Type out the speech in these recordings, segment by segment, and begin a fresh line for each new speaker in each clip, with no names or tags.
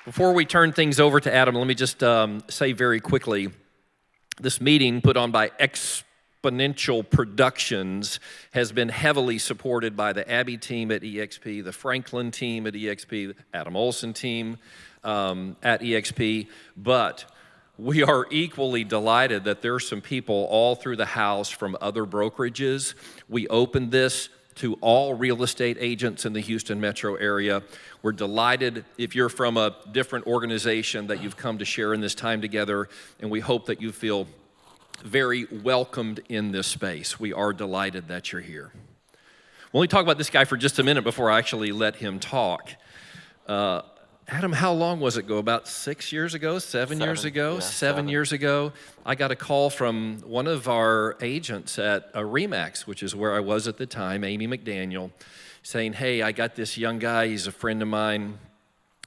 Before we turn things over to Adam, let me just say very quickly, this meeting put on by Exponential Productions has been heavily supported by the Abby team at EXP, the Franklin team at EXP, the Adam Olsen team at EXP, but we are equally delighted that there are some people all through the house from other brokerages. We opened this to all real estate agents in the Houston metro area. We're delighted if you're from a different organization that you've come to share in this time together, and we hope that you feel very welcomed in this space. We are delighted that you're here. We'll only talk about this guy for just a minute before I actually let him talk. Adam, how long was it ago? About 6 years ago, 7 years ago?
Yeah,
7 years ago, I got a call from one of our agents at RE/MAX, which is where I was at the time, Amy McDaniel, saying, hey, I got this young guy, he's a friend of mine,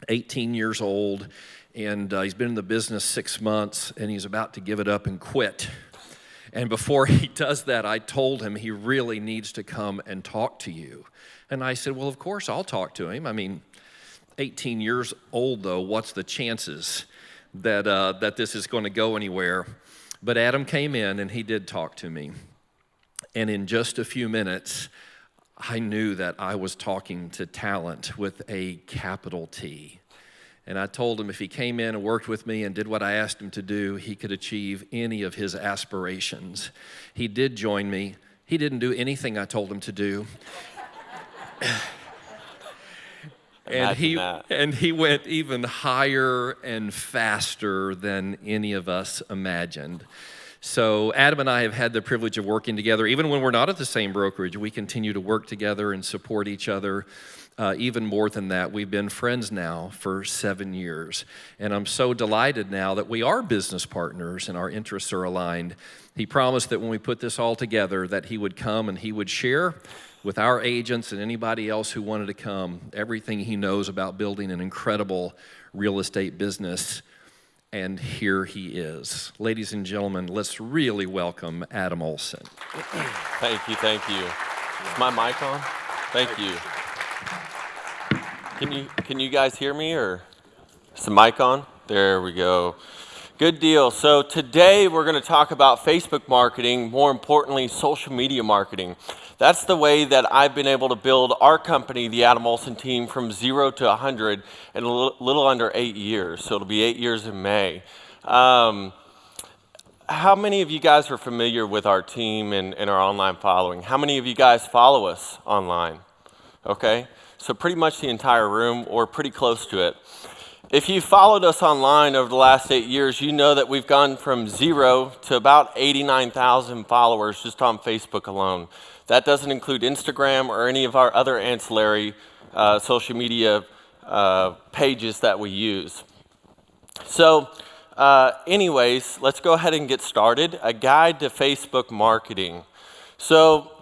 18 years old, and he's been in the business 6 months, and he's about to give it up and quit. And before he does that, I told him he really needs to come and talk to you. And I said, well, of course, I'll talk to him. I mean, 18 years old, though, what's the chances that this is going to go anywhere? But Adam came in, and he did talk to me. And in just a few minutes, I knew that I was talking to talent with a capital T. And I told him if he came in and worked with me and did what I asked him to do, he could achieve any of his aspirations. He did join me. He didn't do anything I told him to do. And he went even higher and faster than any of us imagined. So Adam and I have had the privilege of working together. Even when we're not at the same brokerage, we continue to work together and support each other. Even more than that, we've been friends now for 7 years. And I'm so delighted now that we are business partners and our interests are aligned. He promised that when we put this all together that he would come and he would share with our agents and anybody else who wanted to come everything he knows about building an incredible real estate business. And here he is. Ladies and gentlemen, let's really welcome Adam Olsen.
Thank you. Is my mic on? Thank you. Can you guys hear me, or is the mic on? There we go. Good deal. So today we're going to talk about Facebook marketing, more importantly, social media marketing. That's the way that I've been able to build our company, the Adam Olsen team, from 0 to 100 in a little under 8 years. So it'll be 8 years in May. How many of you guys are familiar with our team and our online following? How many of you guys follow us online? Okay, so pretty much the entire room, or pretty close to it. If you followed us online over the last 8 years, you know that we've gone from 0 to about 89,000 followers just on Facebook alone. That doesn't include Instagram or any of our other ancillary social media pages that we use. So anyways, let's go ahead and get started. A guide to Facebook marketing. So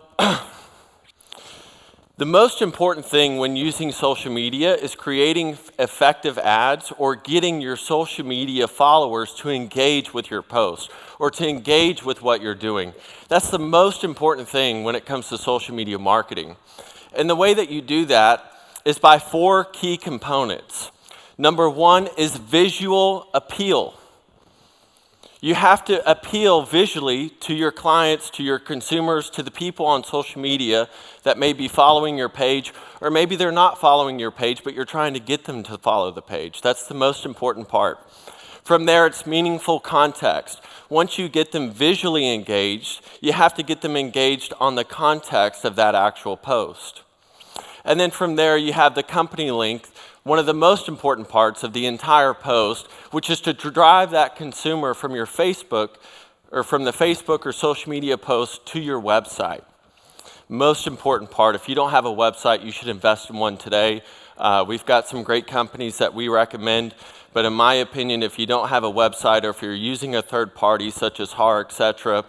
the most important thing when using social media is creating effective ads or getting your social media followers to engage with your post or to engage with what you're doing. That's the most important thing when it comes to social media marketing. And the way that you do that is by 4 key components. Number 1 is visual appeal. You have to appeal visually to your clients, to your consumers, to the people on social media that may be following your page, or maybe they're not following your page, but you're trying to get them to follow the page. That's the most important part. From there, it's meaningful context. Once you get them visually engaged, you have to get them engaged on the context of that actual post. And then from there, you have the company link, one of the most important parts of the entire post, which is to drive that consumer from your Facebook, or from the Facebook or social media post to your website. Most important part. If you don't have a website, you should invest in one today. We've got some great companies that we recommend, but in my opinion, if you don't have a website, or if you're using a third party such as HAR, etc.,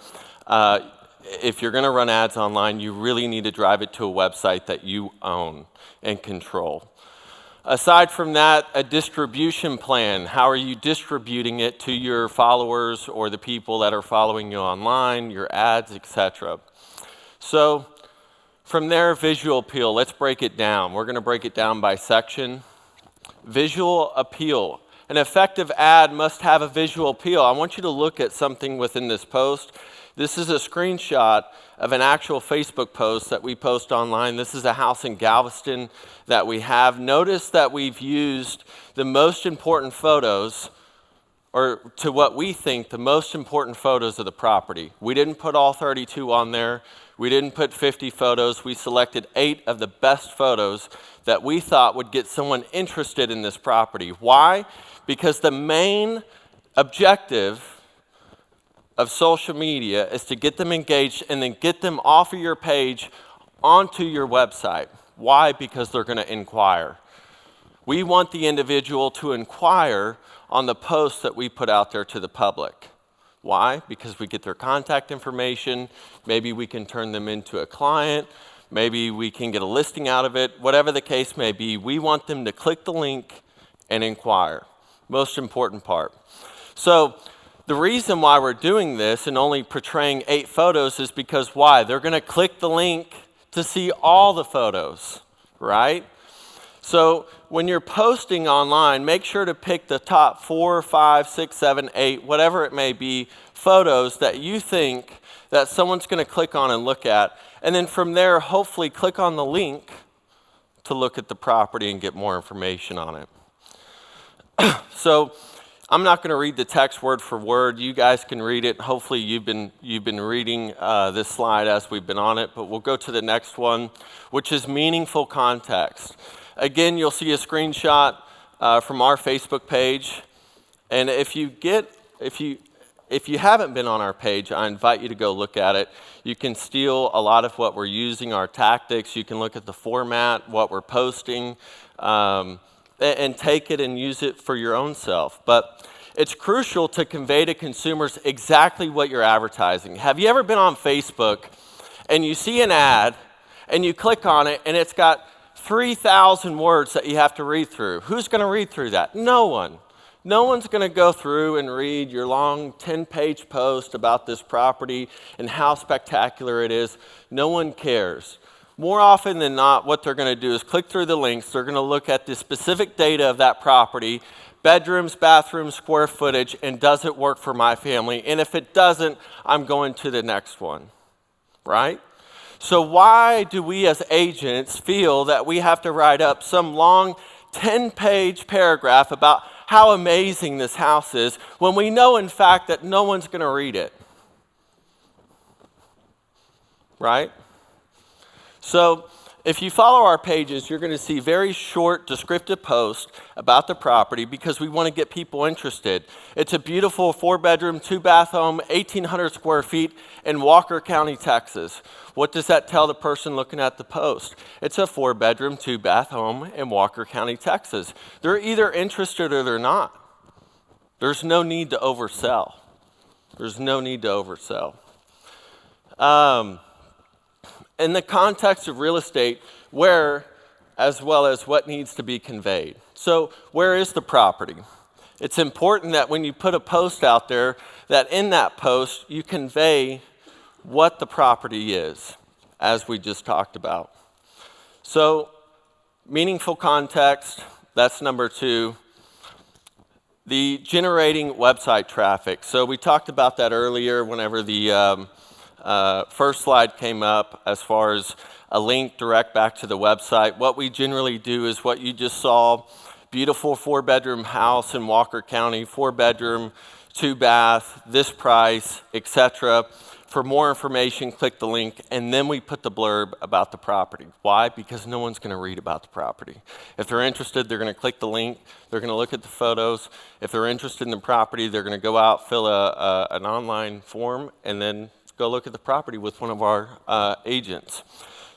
if you're going to run ads online, you really need to drive it to a website that you own and control. Aside from that, a distribution plan. How are you distributing it to your followers or the people that are following you online, your ads, etc.? So from there, visual appeal. Let's break it down. We're going to break it down by section. Visual appeal. An effective ad must have a visual appeal. I want you to look at something within this post. This is a screenshot of an actual Facebook post that we post online. This is a house in Galveston that we have. Notice that we've used the most important photos, or to what we think the most important photos of the property. We didn't put all 32 on there. We didn't put 50 photos. We selected 8 of the best photos that we thought would get someone interested in this property. Why? Because the main objective of social media is to get them engaged and then get them off of your page onto your website. Why? Because they're going to inquire. We want the individual to inquire on the posts that we put out there to the public. Why? Because we get their contact information. Maybe we can turn them into a client. Maybe we can get a listing out of it. Whatever the case may be, we want them to click the link and inquire. Most important part. So the reason why we're doing this and only portraying 8 photos is because why? They're going to click the link to see all the photos, right? So when you're posting online, make sure to pick the top 4, 5, 6, 7, 8, whatever it may be, photos that you think that someone's going to click on and look at. And then from there, hopefully click on the link to look at the property and get more information on it. So I'm not going to read the text word for word. You guys can read it. Hopefully you've been reading this slide as we've been on it, but we'll go to the next one, which is meaningful context. Again, you'll see a screenshot from our Facebook page. And if you haven't been on our page, I invite you to go look at it. You can steal a lot of what we're using, our tactics. You can look at the format, what we're posting, and take it and use it for your own self. But it's crucial to convey to consumers exactly what you're advertising. Have you ever been on Facebook and you see an ad and you click on it and it's got 3,000 words that you have to read through? Who's going to read through that? No one. No one's going to go through and read your long 10-page post about this property and how spectacular it is. No one cares. More often than not, what they're going to do is click through the links. They're going to look at the specific data of that property, bedrooms, bathrooms, square footage, and does it work for my family? And if it doesn't, I'm going to the next one, right? So why do we as agents feel that we have to write up some long 10-page paragraph about how amazing this house is when we know, in fact, that no one's going to read it? Right? So if you follow our pages, you're going to see very short, descriptive posts about the property because we want to get people interested. It's a beautiful 4-bedroom, 2-bath home, 1,800 square feet in Walker County, Texas. What does that tell the person looking at the post? It's a 4-bedroom, 2-bath home in Walker County, Texas. They're either interested or they're not. There's no need to oversell. There's no need to oversell. In the context of real estate, where as well as what needs to be conveyed. So where is the property? It's important that when you put a post out there, that in that post you convey what the property is, as we just talked about. So meaningful context, that's number 2. The generating website traffic. So we talked about that earlier whenever the first slide came up as far as a link direct back to the website. What we generally do is what you just saw, beautiful 4-bedroom house in Walker County, 4-bedroom, 2-bath, this price, etc. For more information, click the link, and then we put the blurb about the property. Why? Because no one's going to read about the property. If they're interested, they're going to click the link, they're going to look at the photos. If they're interested in the property, they're going to go out, fill an online form, and then go look at the property with one of our agents.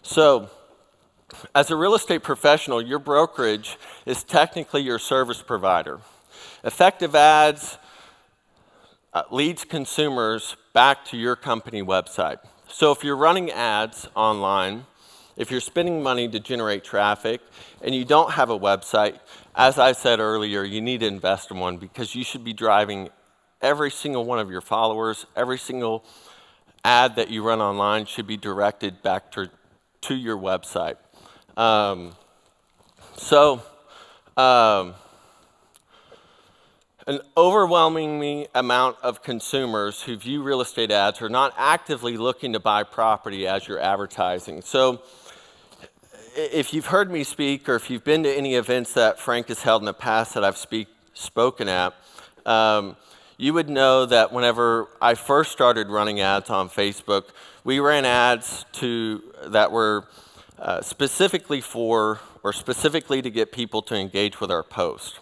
So, as a real estate professional, your brokerage is technically your service provider. Effective ads leads consumers back to your company website. So if you're running ads online, if you're spending money to generate traffic, and you don't have a website, as I said earlier, you need to invest in one because you should be driving every single one of your followers, every single ad that you run online should be directed back to your website. An overwhelming amount of consumers who view real estate ads are not actively looking to buy property as you're advertising. So if you've heard me speak, or if you've been to any events that Frank has held in the past that I've spoken at, you would know that whenever I first started running ads on Facebook, we ran ads that were specifically to get people to engage with our post.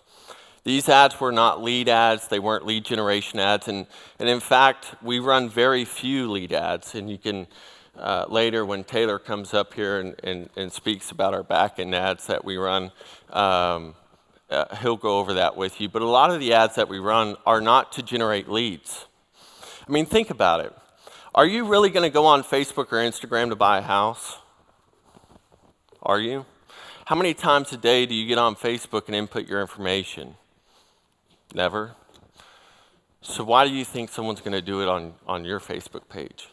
These ads were not lead ads, they weren't lead generation ads, and in fact, we run very few lead ads, and you can later when Taylor comes up here and speaks about our backend ads that we run, he'll go over that with you. But a lot of the ads that we run are not to generate leads. I mean, think about it. Are you really going to go on Facebook or Instagram to buy a house? Are you? How many times a day do you get on Facebook and input your information? Never. So why do you think someone's going to do it on your Facebook page?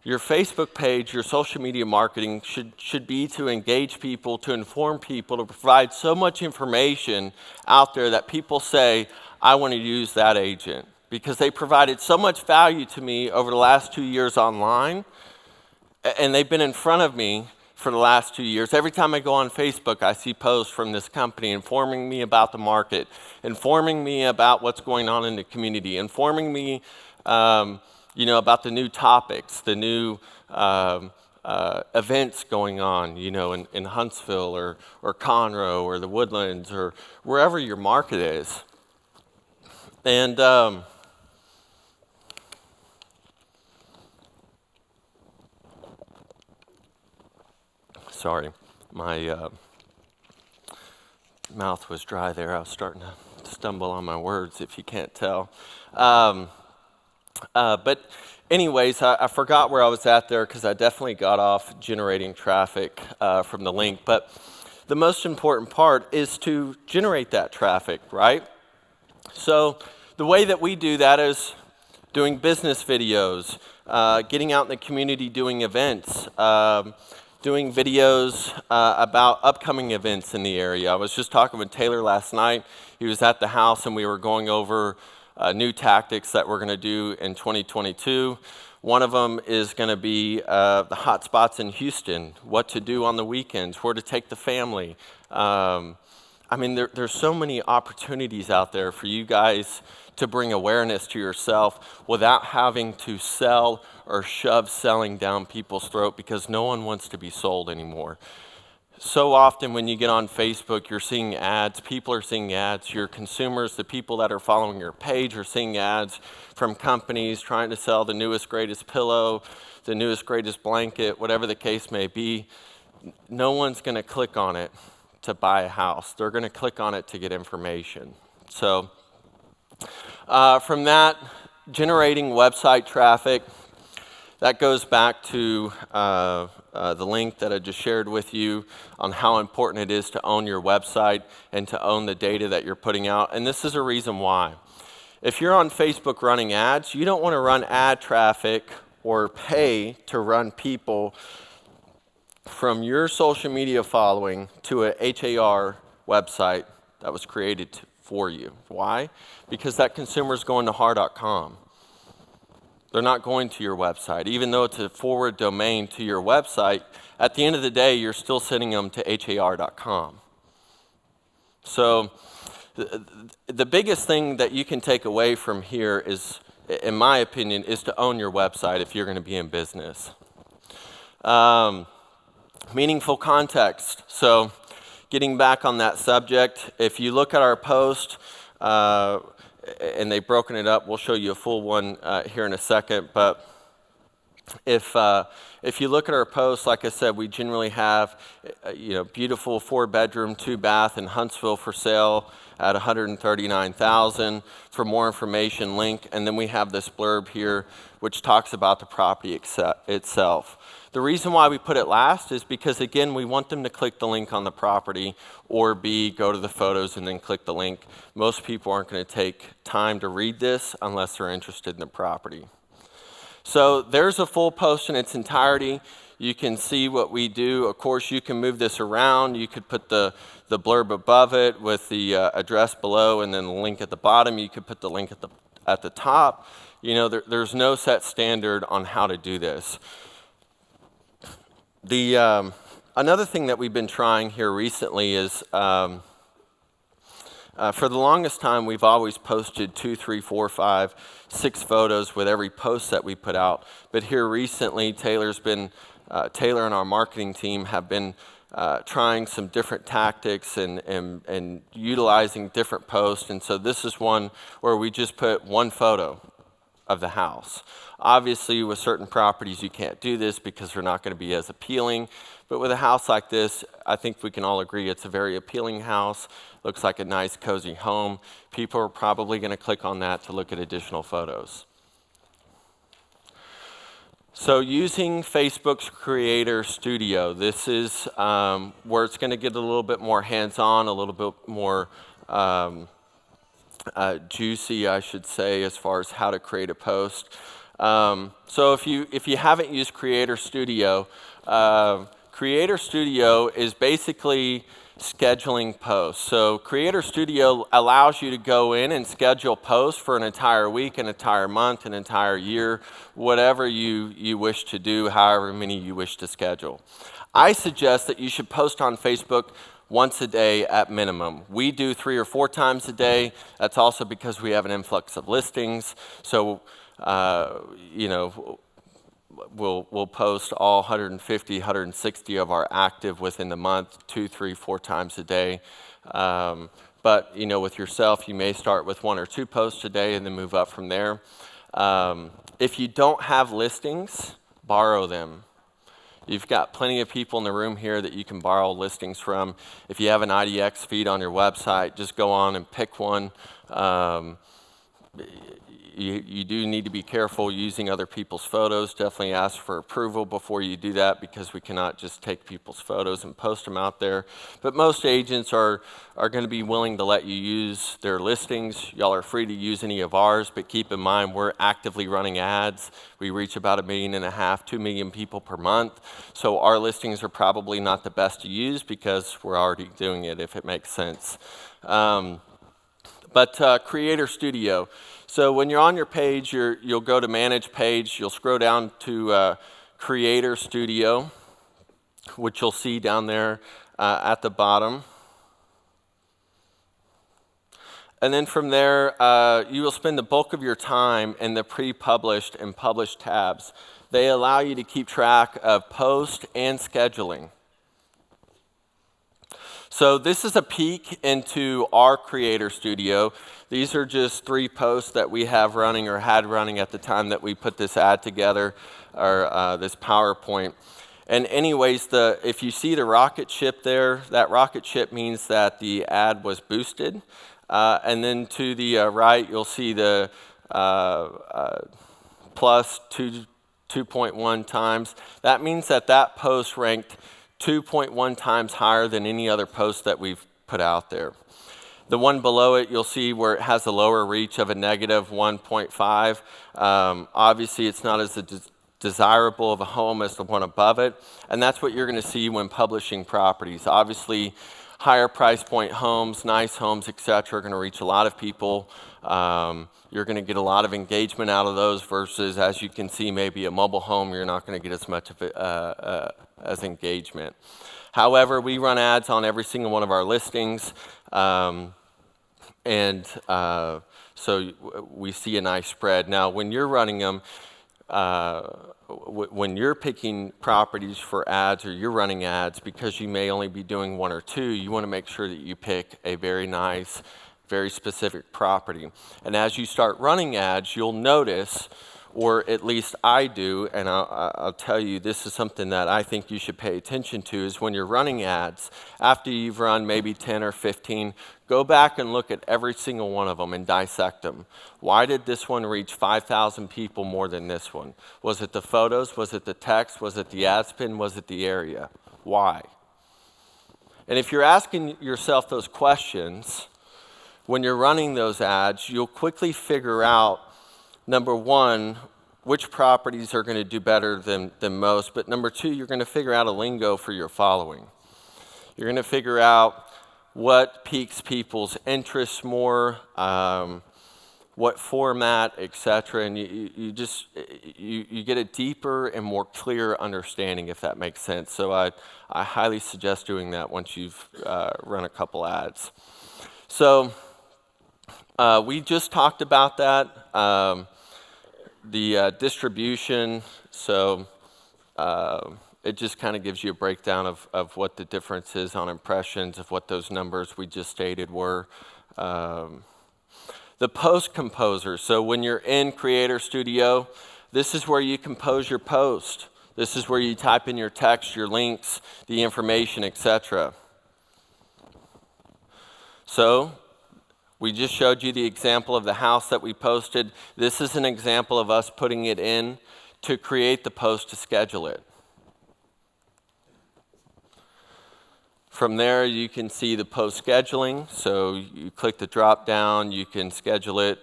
Your Facebook page, your social media marketing should be to engage people, to inform people, to provide so much information out there that people say, I want to use that agent because they provided so much value to me over the last 2 years online, and they've been in front of me for the last 2 years. Every time I go on Facebook, I see posts from this company informing me about the market, informing me about what's going on in the community, informing me about the new topics, the new events going on, in Huntsville or Conroe or the Woodlands or wherever your market is. And sorry, my mouth was dry there. I was starting to stumble on my words, if you can't tell. But anyways, I forgot where I was at there because I definitely got off generating traffic from the link. But the most important part is to generate that traffic, right? So the way that we do that is doing business videos, getting out in the community doing events, doing videos about upcoming events in the area. I was just talking with Taylor last night. He was at the house and we were going over new tactics that we're going to do in 2022. One of them is going to be the hot spots in Houston, what to do on the weekends, where to take the family. There's so many opportunities out there for you guys to bring awareness to yourself without having to sell or shove selling down people's throat, because no one wants to be sold anymore. So often when you get on Facebook, you're seeing ads, people are seeing ads, your consumers, the people that are following your page are seeing ads from companies trying to sell the newest, greatest pillow, the newest, greatest blanket, whatever the case may be. No one's going to click on it to buy a house. They're going to click on it to get information. So from that, generating website traffic, that goes back to the link that I just shared with you on how important it is to own your website and to own the data that you're putting out. And this is a reason why. If you're on Facebook running ads, you don't want to run ad traffic or pay to run people from your social media following to a HAR website that was created for you. Why? Because that consumer's going to har.com. They're not going to your website. Even though it's a forward domain to your website, at the end of the day, you're still sending them to har.com. So the biggest thing that you can take away from here is, in my opinion, is to own your website if you're going to be in business. Meaningful context. So getting back on that subject, if you look at our post, and they've broken it up. We'll show you a full one here in a second. But if you look at our posts, like I said, we generally have beautiful 4-bedroom, 2-bath in Huntsville for sale at $139,000. For more information, link. And then we have this blurb here, which talks about the property itself. The reason why we put it last is because, again, we want them to click the link on the property, or B, go to the photos and then click the link. Most people aren't going to take time to read this unless they're interested in the property. So there's a full post in its entirety. You can see what we do. Of course, you can move this around. You could put the blurb above it with the address below and then the link at the bottom. You could put the link at the top. You know, there's no set standard on how to do this. Another thing that we've been trying here recently is, for the longest time, we've always posted 2, 3, 4, 5, 6 photos with every post that we put out. But here recently, Taylor and our marketing team have been trying some different tactics and utilizing different posts. And so this is one where we just put one photo of the house. Obviously, with certain properties, you can't do this because they're not going to be as appealing. But with a house like this, I think we can all agree it's a very appealing house. Looks like a nice, cozy home. People are probably going to click on that to look at additional photos. So using Facebook's Creator Studio, this is where it's going to get a little bit more hands-on, a little bit more juicy, I should say, as far as how to create a post. So if you haven't used Creator Studio is basically scheduling posts. So Creator Studio allows you to go in and schedule posts for an entire week, an entire month, an entire year, whatever you wish to do, however many you wish to schedule. I suggest that you should post on Facebook once a day at minimum. We do 3 or 4 times a day. That's also because we have an influx of listings. So, you know, we'll post all 150, 160 of our active within the month, 2, 3, 4 times a day. But, you know, with yourself, you may start with 1 or 2 posts a day and then move up from there. If you don't have listings, borrow them. You've got plenty of people in the room here that you can borrow listings from. If you have an IDX feed on your website, just go on and pick one. You do need to be careful using other people's photos. Definitely ask for approval before you do that, because we cannot just take people's photos and post them out there. But most agents are going to be willing to let you use their listings. Y'all are free to use any of ours, but keep in mind we're actively running ads. We reach about 1.5 million, 2 million people per month. So our listings are probably not the best to use because we're already doing it, if it makes sense. But Creator Studio. So when you're on your page, you'll go to Manage Page. You'll scroll down to Creator Studio, which you'll see down there at the bottom. And then from there, you will spend the bulk of your time in the pre-published and published tabs. They allow you to keep track of post and scheduling. So this is a peek into our Creator Studio. These are just 3 posts that we have running or had running at the time that we put this ad together, or this PowerPoint. And anyways, if you see the rocket ship there, that rocket ship means that the ad was boosted. And then to the right, you'll see the plus 2.1 times. That means that post ranked 2.1 times higher than any other post that we've put out there. The one below it, you'll see where it has a lower reach of a negative 1.5. Obviously, it's not as desirable of a home as the one above it, and that's what you're going to see when publishing properties. Obviously, higher price point homes, nice homes, etc., are going to reach a lot of people. You're going to get a lot of engagement out of those versus, as you can see, maybe a mobile home, you're not going to get as much of it as engagement. However, we run ads on every single one of our listings, so we see a nice spread. Now, when you're running them, when you're picking properties for ads or you're running ads, because you may only be doing 1 or 2, you want to make sure that you pick a very nice, very specific property. And as you start running ads, you'll notice, or at least I do, and I'll tell you, this is something that I think you should pay attention to, is when you're running ads, after you've run maybe 10 or 15, go back and look at every single one of them and dissect them. Why did this one reach 5,000 people more than this one? Was it the photos? Was it the text? Was it the ad spin? Was it the area? Why? And if you're asking yourself those questions, when you're running those ads, you'll quickly figure out, number one, which properties are going to do better than most. But number two, you're going to figure out a lingo for your following. You're going to figure out what piques people's interest more, what format, etc. And you get a deeper and more clear understanding, if that makes sense. So I highly suggest doing that once you've run a couple ads. So we just talked about that, the distribution. So it just kind of gives you a breakdown of what the difference is on impressions, of what those numbers we just stated were. The post composer. So when you're in Creator Studio, this is where you compose your post. This is where you type in your text, your links, the information, etc. So we just showed you the example of the house that we posted. This is an example of us putting it in to create the post to schedule it. From there, you can see the post scheduling. So you click the drop down, you can schedule it,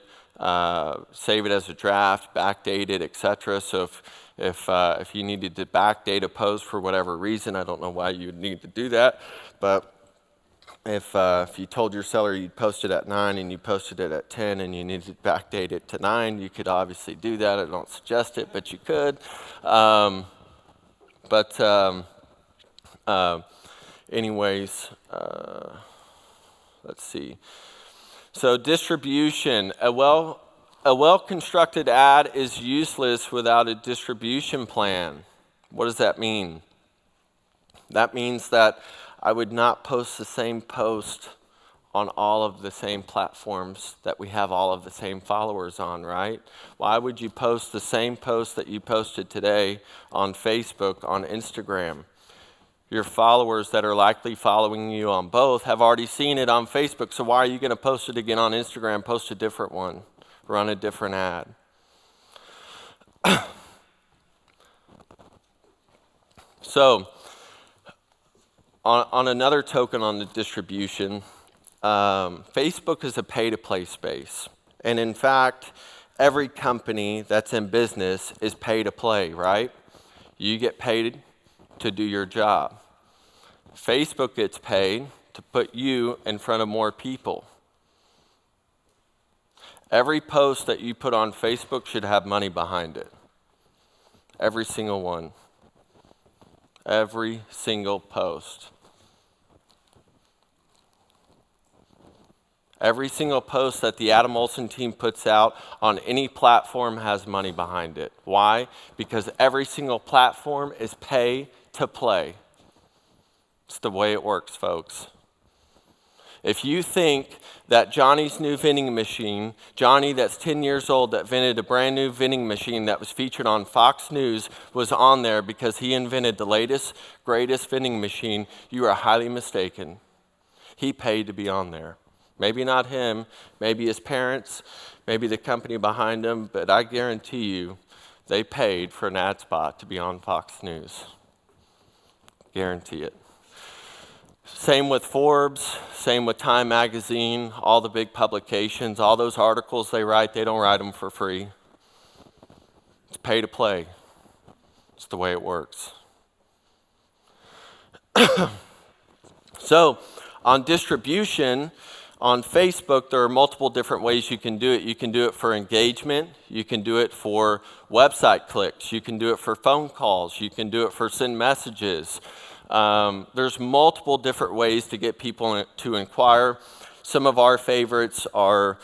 save it as a draft, backdate it, etc. So if you needed to backdate a post for whatever reason, I don't know why you would need to do that, but if you told your seller you'd post it at 9 and you posted it at 10 and you needed to backdate it to 9, you could obviously do that. I don't suggest it, but you could. Anyways, let's see. So distribution, a well-constructed ad is useless without a distribution plan. What does that mean? That means that I would not post the same post on all of the same platforms that we have all of the same followers on, right? Why would you post the same post that you posted today on Facebook, on Instagram? Your followers that are likely following you on both have already seen it on Facebook, so why are you going to post it again on Instagram? Post a different one, run a different ad. So, on another token on the distribution, Facebook is a pay-to-play space. And in fact, every company that's in business is pay-to-play, right? You get paid to do your job. Facebook gets paid to put you in front of more people. Every post that you put on Facebook should have money behind it. Every single one. Every single post. Every single post that the Adam Olsen team puts out on any platform has money behind it. Why? Because every single platform is pay to play. It's the way it works, folks. If you think that Johnny's new vending machine, Johnny that's 10 years old that invented a brand new vending machine that was featured on Fox News was on there because he invented the latest, greatest vending machine, you are highly mistaken. He paid to be on there. Maybe not him, maybe his parents, maybe the company behind him, but I guarantee you they paid for an ad spot to be on Fox News. Guarantee it. Same with Forbes, same with Time Magazine, all the big publications, all those articles they write, they don't write them for free. It's pay to play. It's the way it works. So, on distribution, on Facebook, there are multiple different ways you can do it. You can do it for engagement. You can do it for website clicks. You can do it for phone calls. You can do it for send messages. There's multiple different ways to get people to inquire. Some of our favorites are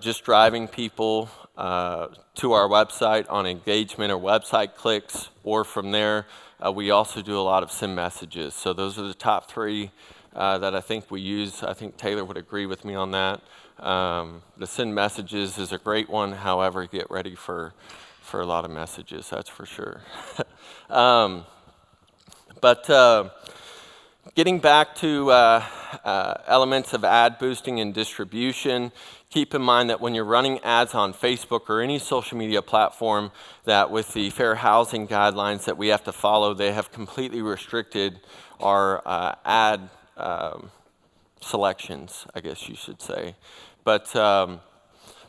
just driving people to our website on engagement or website clicks, or from there, we also do a lot of send messages. So those are the top three that I think we use. I think Taylor would agree with me on that. The send messages is a great one. However, get ready for a lot of messages, that's for sure. But getting back to elements of ad boosting and distribution, keep in mind that when you're running ads on Facebook or any social media platform, that with the fair housing guidelines that we have to follow, they have completely restricted our ad selections, I guess you should say. But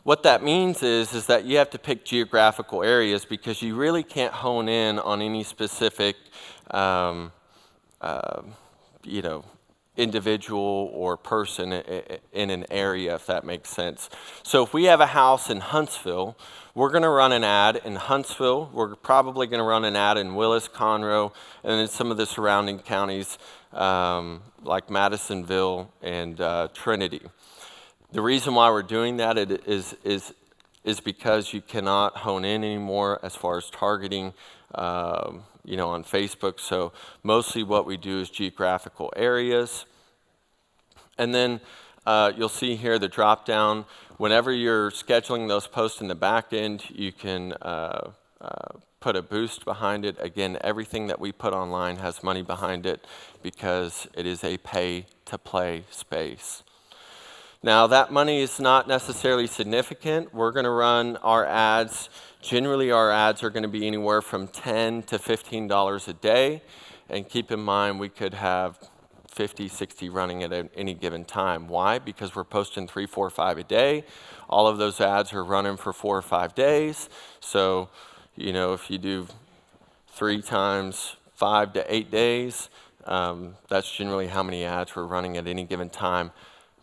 What that means is that you have to pick geographical areas because you really can't hone in on any specific, individual or person in an area, if that makes sense. So if we have a house in Huntsville, we're going to run an ad in Huntsville. We're probably going to run an ad in Willis, Conroe, and in some of the surrounding counties like Madisonville and Trinity. The reason why we're doing that is because you cannot hone in anymore as far as targeting, on Facebook. So mostly what we do is geographical areas. And then you'll see here the drop down. Whenever you're scheduling those posts in the back end, you can put a boost behind it. Again, everything that we put online has money behind it because it is a pay-to-play space. Now, that money is not necessarily significant. We're going to run our ads. Generally, our ads are going to be anywhere from $10 to $15 a day. And keep in mind, we could have 50, 60 running at any given time. Why? Because we're posting 3, 4, 5 a day. All of those ads are running for 4 or 5 days. So, if you do 3 times 5 to 8 days, that's generally how many ads we're running at any given time.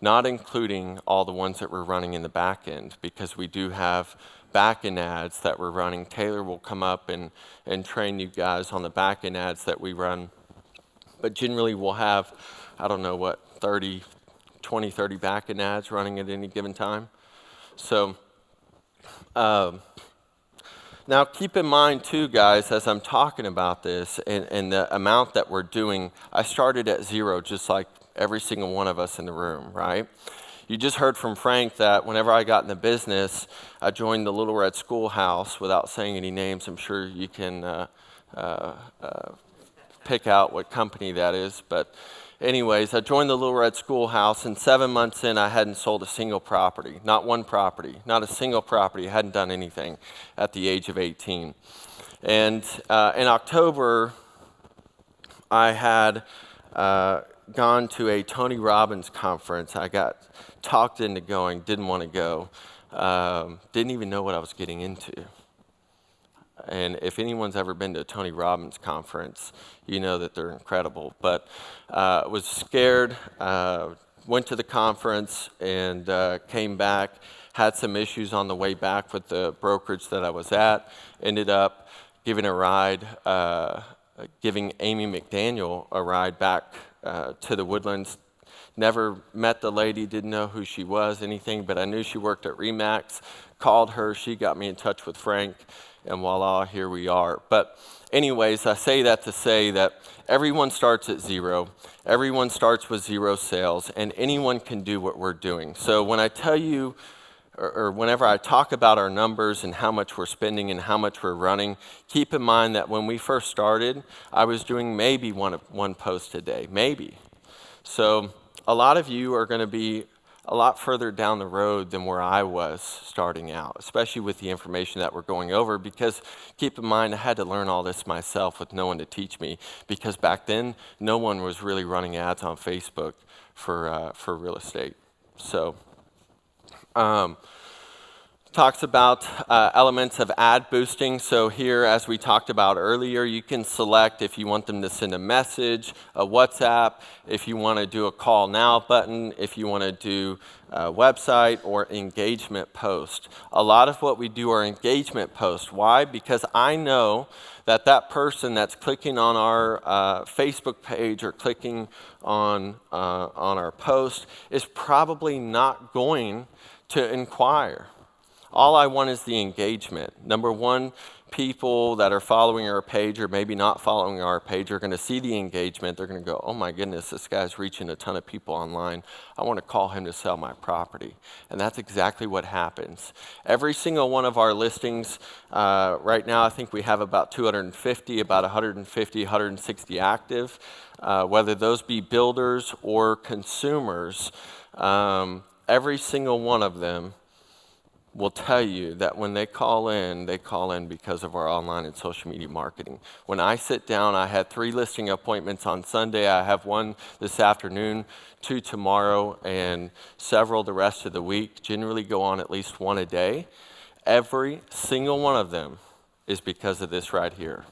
Not including all the ones that we're running in the back end, because we do have backend ads that we're running. Taylor will come up and train you guys on the backend ads that we run. But generally we'll have, 30 backend ads running at any given time. So now keep in mind too, guys, as I'm talking about this and the amount that we're doing, I started at 0, just like every single one of us in the room, right? You just heard from Frank that whenever I got in the business, I joined the Little Red Schoolhouse. Without saying any names, I'm sure you can pick out what company that is. But anyways, I joined the Little Red Schoolhouse, and 7 months in, I hadn't sold a single property, not one property, not a single property. I hadn't done anything at the age of 18. And in October, I had gone to a Tony Robbins conference. I got talked into going, didn't want to go, didn't even know what I was getting into. And if anyone's ever been to a Tony Robbins conference, you know that they're incredible. But was scared, went to the conference and came back, had some issues on the way back with the brokerage that I was at, ended up giving a ride, giving Amy McDaniel a ride back to the Woodlands. Never met the lady, didn't know who she was, anything, but I knew she worked at Remax. Called her, she got me in touch with Frank, and voila, here we are. But anyways, I say that to say that everyone starts at 0. Everyone starts with 0 sales, and anyone can do what we're doing. So when I tell you, or whenever I talk about our numbers and how much we're spending and how much we're running, keep in mind that when we first started, I was doing maybe one post a day, maybe. So a lot of you are going to be a lot further down the road than where I was starting out, especially with the information that we're going over, because keep in mind, I had to learn all this myself with no one to teach me, because back then, no one was really running ads on Facebook for real estate. So, talks about elements of ad boosting. So here, as we talked about earlier, you can select if you want them to send a message, a WhatsApp, if you want to do a call now button, if you want to do a website or engagement post. A lot of what we do are engagement posts. Why? Because I know that that person that's clicking on our Facebook page or clicking on our post is probably not going to inquire. All I want is the engagement. Number one, people that are following our page or maybe not following our page are going to see the engagement. They're going to go, oh my goodness, this guy's reaching a ton of people online. I want to call him to sell my property. And that's exactly what happens. Every single one of our listings, right now I think we have about 250, about 150, 160 active, whether those be builders or consumers. Every single one of them will tell you that when they call in because of our online and social media marketing. When I sit down, I had 3 listing appointments on Sunday. I have 1 this afternoon, 2 tomorrow, and several the rest of the week. Generally go on at least 1 a day. Every single one of them is because of this right here.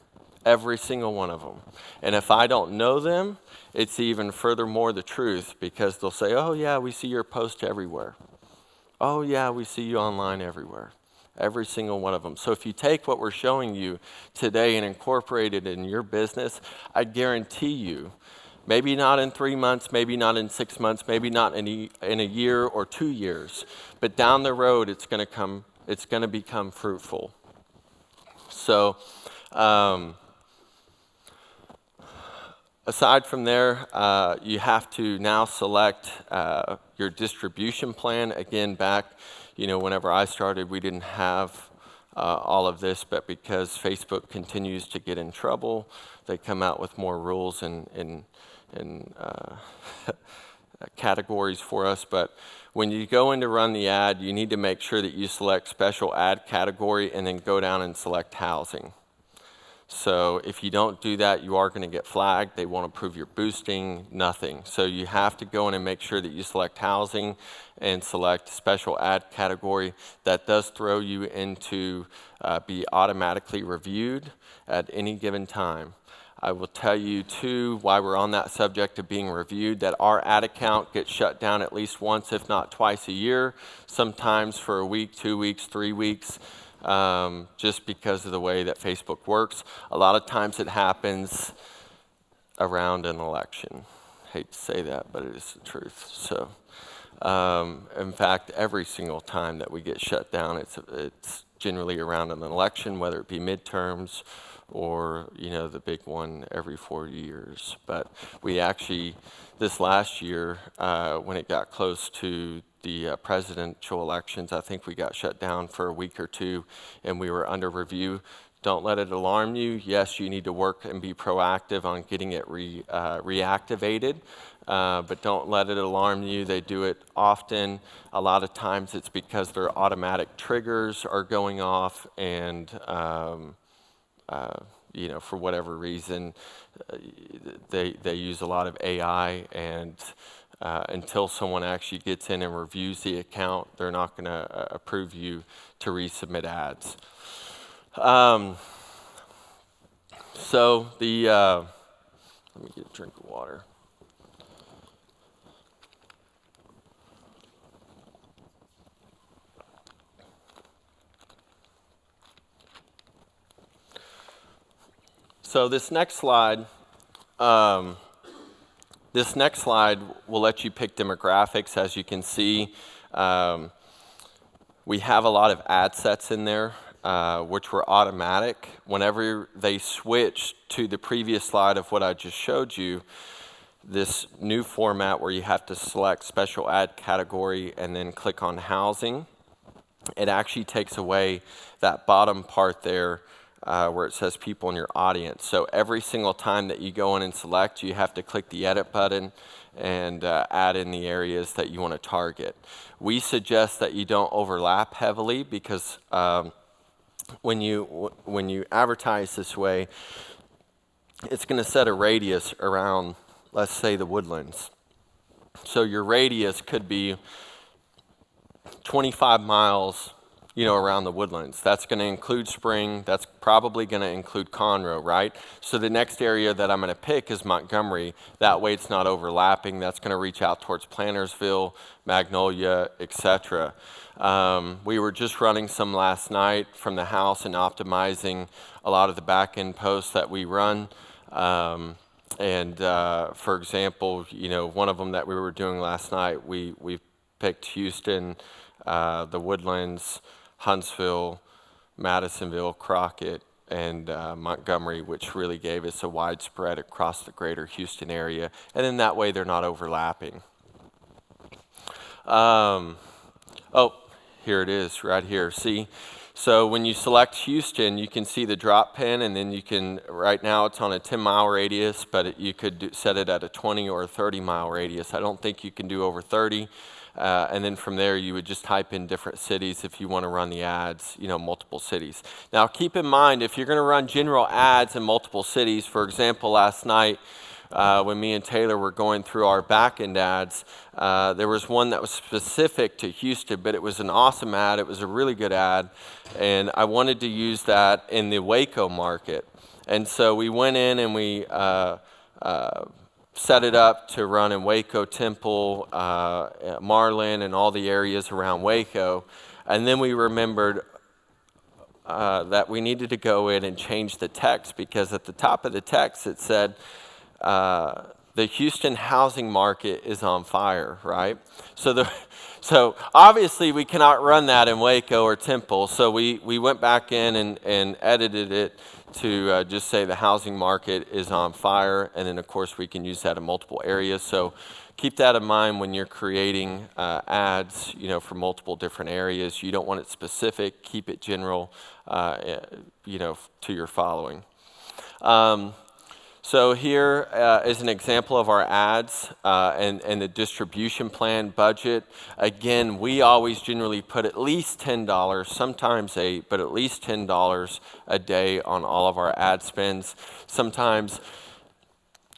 Every single one of them. And if I don't know them, it's even furthermore the truth, because they'll say, oh yeah, we see your post everywhere. Oh yeah, we see you online everywhere. Every single one of them. So if you take what we're showing you today and incorporate it in your business, I guarantee you, maybe not in 3 months, maybe not in 6 months, maybe not in a year or 2 years, but down the road it's going to become fruitful. So aside from there, you have to now select your distribution plan. Again, back, whenever I started, we didn't have all of this, but because Facebook continues to get in trouble, they come out with more rules and categories for us. But when you go in to run the ad, you need to make sure that you select special ad category and then go down and select housing. So if you don't do that, you are going to get flagged. They won't approve your boosting, nothing. So you have to go in and make sure that you select housing and select special ad category. That does throw you into be automatically reviewed at any given time. I will tell you too, while we're on that subject of being reviewed, that our ad account gets shut down at least once, if not twice a year, sometimes for a week, 2 weeks, 3 weeks. Just because of the way that Facebook works. A lot of times it happens around an election. Hate to say that, but it is the truth. So, in fact, every single time that we get shut down, it's generally around an election, whether it be midterms or, the big one every 4 years. But we actually, this last year, when it got close to the presidential elections, I think we got shut down for a week or 2, and we were under review. Don't let it alarm you. Yes, you need to work and be proactive on getting it reactivated, but don't let it alarm you. They do it often. A lot of times it's because their automatic triggers are going off, and for whatever reason, they use a lot of AI, and until someone actually gets in and reviews the account, they're not going to approve you to resubmit ads. So let me get a drink of water. So this next slide will let you pick demographics. As you can see, we have a lot of ad sets in there, which were automatic. Whenever they switched to the previous slide of what I just showed you, this new format where you have to select special ad category and then click on housing, it actually takes away that bottom part there where it says people in your audience. So every single time that you go in and select, you have to click the edit button and add in the areas that you want to target. We suggest that you don't overlap heavily, because when you advertise this way, it's going to set a radius around, let's say, the woodlands. So your radius could be 25 miles around the woodlands. That's going to include Spring. That's probably going to include Conroe, right? So the next area that I'm going to pick is Montgomery. That way it's not overlapping. That's going to reach out towards Plantersville, Magnolia, etc. We were just running some last night from the house and optimizing a lot of the back-end posts that we run. For example, one of them that we were doing last night, we picked Houston, the Woodlands, Huntsville, Madisonville, Crockett, and Montgomery, which really gave us a wide spread across the greater Houston area. And then that way they're not overlapping. Oh, here it is right here. See? So when you select Houston, you can see the drop pin, and then you can, right now it's on a 10-mile radius, but you could set it at a 20 or a 30-mile radius. I don't think you can do over 30. And then from there, you would just type in different cities if you want to run the ads, multiple cities. Now, keep in mind, if you're going to run general ads in multiple cities, for example, last night, when me and Taylor were going through our backend ads, there was one that was specific to Houston, but it was an awesome ad. It was a really good ad, and I wanted to use that in the Waco market. And so we went in and we set it up to run in Waco, Temple, Marlin, and all the areas around Waco. And then we remembered that we needed to go in and change the text, because at the top of the text it said, the Houston housing market is on fire, right? So obviously we cannot run that in Waco or Temple, so we went back in and edited it to just say the housing market is on fire, and then of course we can use that in multiple areas. So keep that in mind when you're creating ads, for multiple different areas. You don't want it specific, keep it general, to your following. So here is an example of our ads and the distribution plan budget. Again, we always generally put at least $10, sometimes $8, but at least $10 a day on all of our ad spends. Sometimes,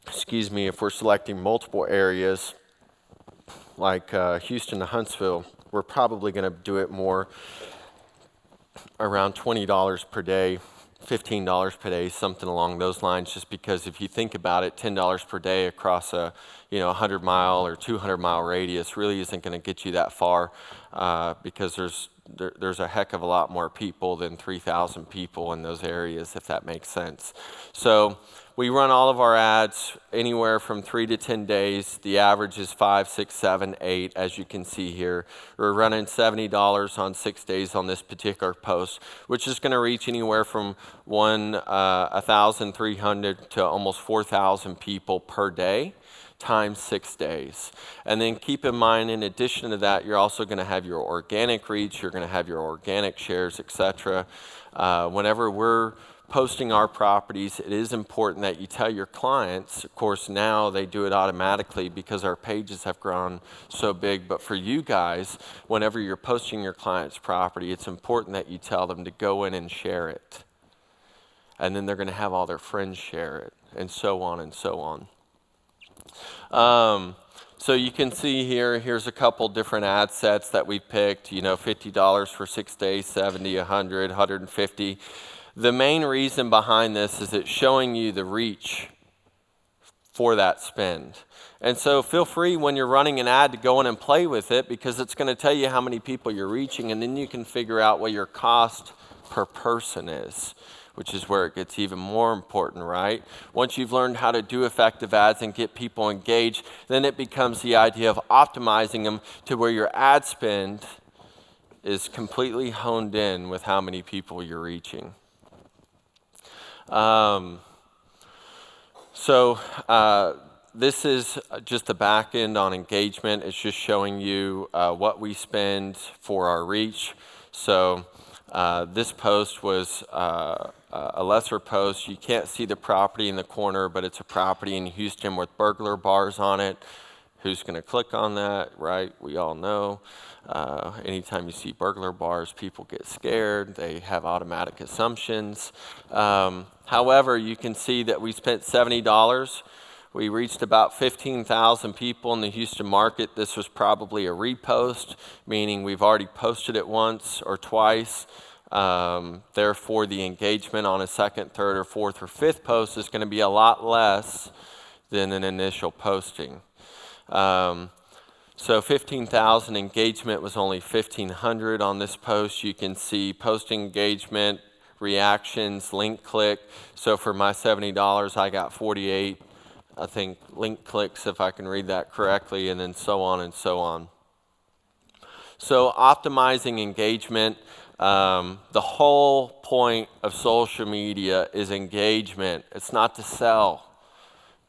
if we're selecting multiple areas, like Houston to Huntsville, we're probably going to do it more around $20 per day. $15 per day, something along those lines, just because if you think about it, $10 per day across a 100-mile or 200-mile radius really isn't going to get you that far, because there's a heck of a lot more people than 3,000 people in those areas, if that makes sense. So we run all of our ads anywhere from 3 to 10 days. The average is 5, 6, 7, 8, as you can see here. We're running $70 on 6 days on this particular post, which is going to reach anywhere from 1,300 to almost 4,000 people per day, times 6 days. And then keep in mind, in addition to that, you're also going to have your organic reach, you're going to have your organic shares, etc. Whenever we're posting our properties, it is important that you tell your clients. Of course, now they do it automatically because our pages have grown so big, but for you guys, whenever you're posting your client's property, it's important that you tell them to go in and share it. And then they're going to have all their friends share it, and so on and so on. So you can see here's a couple different ad sets that we picked, $50 for 6 days, 70, 100, 150. The main reason behind this is it's showing you the reach for that spend. And so feel free when you're running an ad to go in and play with it, because it's going to tell you how many people you're reaching, and then you can figure out what your cost per person is, which is where it gets even more important, right? Once you've learned how to do effective ads and get people engaged, then it becomes the idea of optimizing them to where your ad spend is completely honed in with how many people you're reaching. This is just the back end on engagement. It's just showing you what we spend for our reach. So this post was a lesser post. You can't see the property in the corner, but it's a property in Houston with burglar bars on it. Who's going to click on that, right? We all know. Anytime you see burglar bars, people get scared. They have automatic assumptions. However, you can see that we spent $70. We reached about 15,000 people in the Houston market. This was probably a repost, meaning we've already posted it once or twice. Therefore, the engagement on a second, third, or fourth, or fifth post is going to be a lot less than an initial posting. So 15,000 engagement was only 1,500 on this post. You can see post engagement, reactions, link click. So for my $70, I got 48, I think, link clicks, if I can read that correctly, and then so on and so on. So optimizing engagement, the whole point of social media is engagement. It's not to sell.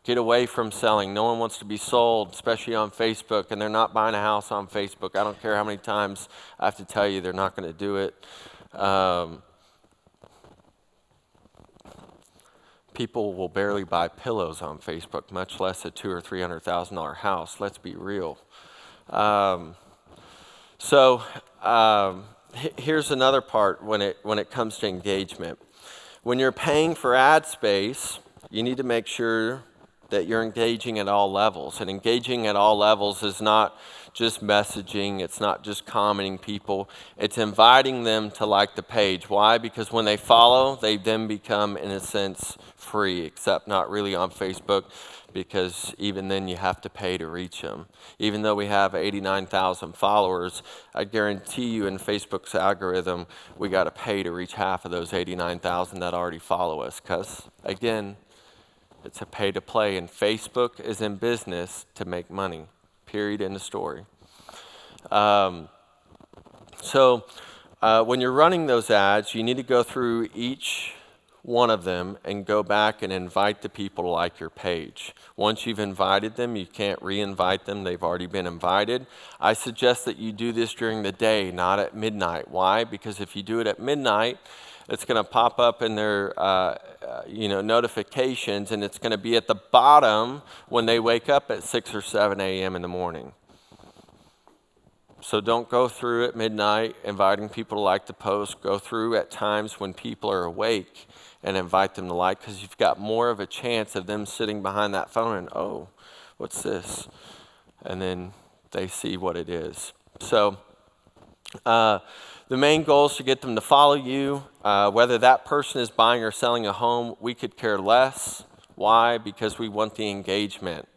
Get away from selling. No one wants to be sold, especially on Facebook, and they're not buying a house on Facebook. I don't care how many times I have to tell you they're not going to do it. People will barely buy pillows on Facebook, much less a $200,000 or $300,000 house. Let's be real. So here's another part when it comes to engagement. When you're paying for ad space, you need to make sure that you're engaging at all levels. And engaging at all levels is not just messaging, it's not just commenting people, it's inviting them to like the page. Why? Because when they follow, they then become, in a sense, free, except not really on Facebook, because even then you have to pay to reach them. Even though we have 89,000 followers, I guarantee you in Facebook's algorithm, we got to pay to reach half of those 89,000 that already follow us, because, again, it's a pay to play, and Facebook is in business to make money, period, end of story. When you're running those ads, you need to go through each one of them and go back and invite the people to like your page. Once you've invited them, you can't re-invite them. They've already been invited. I suggest that you do this during the day, not at midnight. Why? Because if you do it at midnight, it's going to pop up in their notifications, and it's going to be at the bottom when they wake up at 6 or 7 a.m. in the morning. So don't go through at midnight inviting people to like the post. Go through at times when people are awake and invite them to like, because you've got more of a chance of them sitting behind that phone and, oh, what's this? And then they see what it is. So the main goal is to get them to follow you. Whether that person is buying or selling a home, we could care less. Why? Because we want the engagement.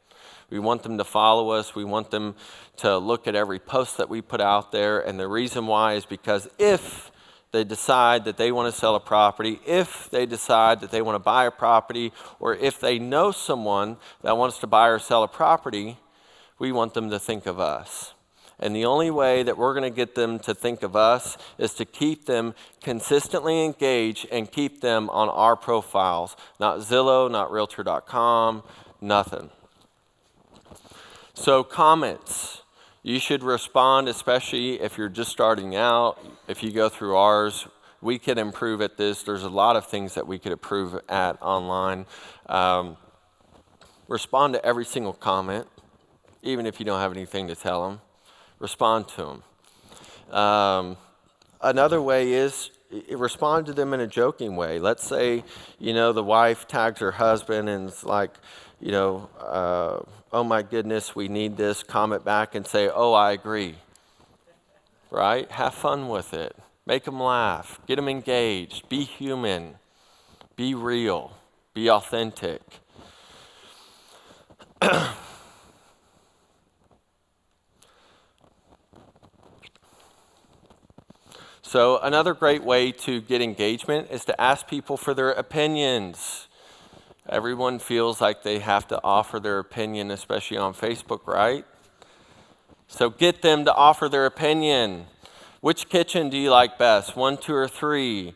We want them to follow us. We want them to look at every post that we put out there. And the reason why is because if they decide that they want to sell a property, if they decide that they want to buy a property, or if they know someone that wants to buy or sell a property, we want them to think of us. And the only way that we're going to get them to think of us is to keep them consistently engaged and keep them on our profiles. Not Zillow, not Realtor.com, nothing. So comments. You should respond, especially if you're just starting out. If you go through ours, we could improve at this. There's a lot of things that we could improve at online. Respond to every single comment, even if you don't have anything to tell them. Respond to them. Another way is respond to them in a joking way. Let's say, the wife tags her husband and it's like, oh my goodness, we need this. Comment back and say, oh, I agree. Right? Have fun with it. Make them laugh. Get them engaged. Be human. Be real. Be authentic. So another great way to get engagement is to ask people for their opinions. Everyone feels like they have to offer their opinion, especially on Facebook, right? So get them to offer their opinion. Which kitchen do you like best? 1, 2, or 3?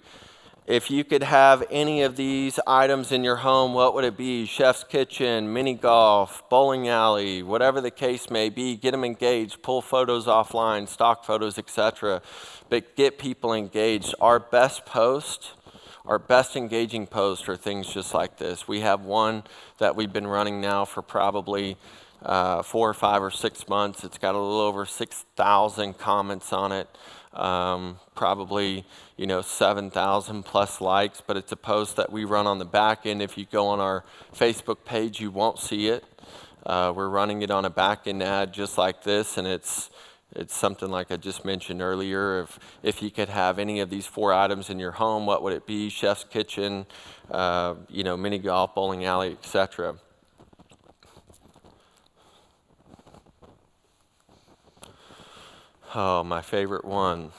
If you could have any of these items in your home, what would it be? Chef's kitchen, mini golf, bowling alley, whatever the case may be. Get them engaged. Pull photos offline, stock photos, etc. But get people engaged. Our best engaging posts are things just like this. We have one that we've been running now for probably 4 or 5 or 6 months. It's got a little over 6,000 comments on it. Probably 7,000 plus likes, but it's a post that we run on the back end. If you go on our Facebook page, you won't see it. We're running it on a backend ad just like this, and it's something like I just mentioned earlier. If you could have any of these 4 items in your home, what would it be? Chef's kitchen, mini golf, bowling alley, etc. Oh, my favorite one.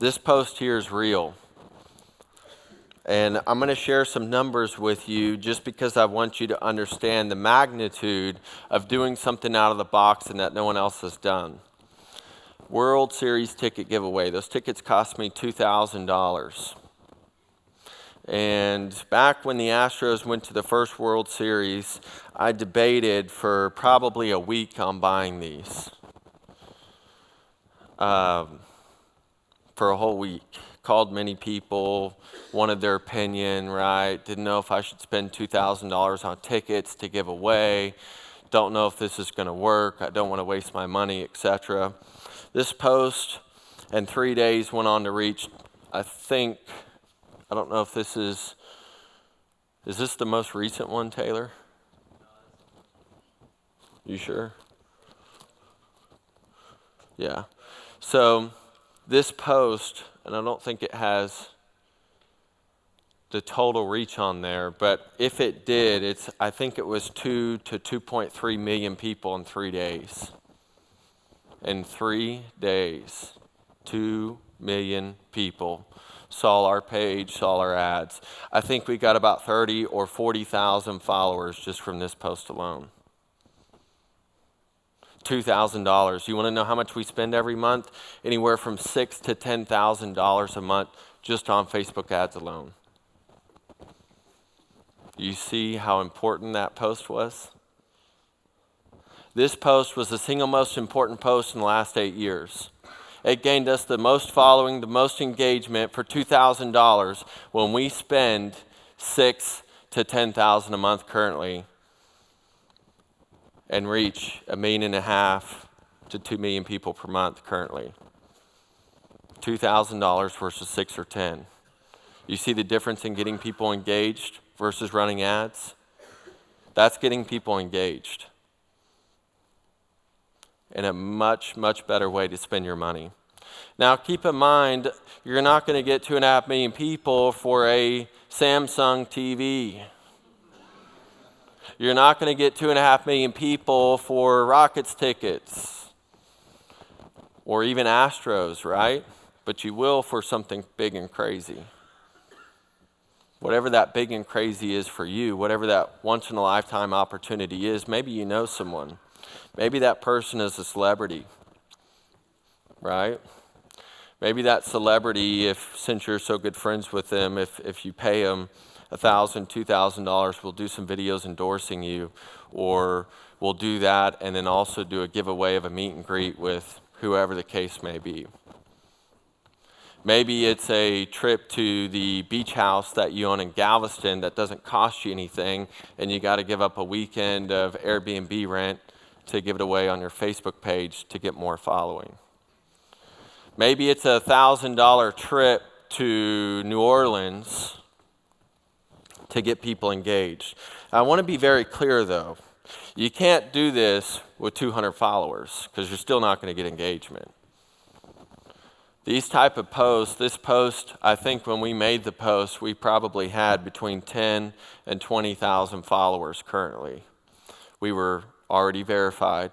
This post here is real. And I'm going to share some numbers with you just because I want you to understand the magnitude of doing something out of the box and that no one else has done. World Series ticket giveaway. Those tickets cost me $2,000. And back when the Astros went to the first World Series, I debated for probably a week on buying these. For a whole week. Called many people, wanted their opinion, right? Didn't know if I should spend $2,000 on tickets to give away. don't know if this is going to work, I don't want to waste my money, etc. This post in 3 days went on to reach, I don't know if this is this the most recent one, Taylor? You sure? Yeah. So this post, and I don't think it has the total reach on there, but if it did, I think it was 2 to 2.3 million people in 3 days. In 3 days, 2 million people saw our page, saw our ads. I think we got about 30 or 40,000 followers just from this post alone. $2,000. You want to know how much we spend every month? Anywhere from $6,000 to $10,000 a month just on Facebook ads alone. You see how important that post was? This post was the single most important post in the last 8 years. It gained us the most following, the most engagement for $2,000 when we spend $6,000 to $10,000 a month currently and reach 1.5 million to 2 million people per month currently. $2,000 versus 6 or 10. You see the difference in getting people engaged versus running ads? That's getting people engaged. And a much, much better way to spend your money. Now keep in mind, you're not going to get 2.5 million people for a Samsung TV. You're not going to get 2.5 million people for Rockets tickets. Or even Astros, right? But you will for something big and crazy. Whatever that big and crazy is for you, whatever that once-in-a-lifetime opportunity is, maybe you know someone. Maybe that person is a celebrity, right? Maybe that celebrity, since you're so good friends with them, if you pay them $1,000, $2,000, we'll do some videos endorsing you, or we'll do that and then also do a giveaway of a meet and greet with whoever the case may be. Maybe it's a trip to the beach house that you own in Galveston that doesn't cost you anything, and you got to give up a weekend of Airbnb rent to give it away on your Facebook page to get more following. Maybe it's a $1,000 trip to New Orleans to get people engaged. I want to be very clear though. You can't do this with 200 followers because you're still not going to get engagement. These type of posts, this post, I think when we made the post, we probably had between 10 and 20,000 followers currently. We were already verified.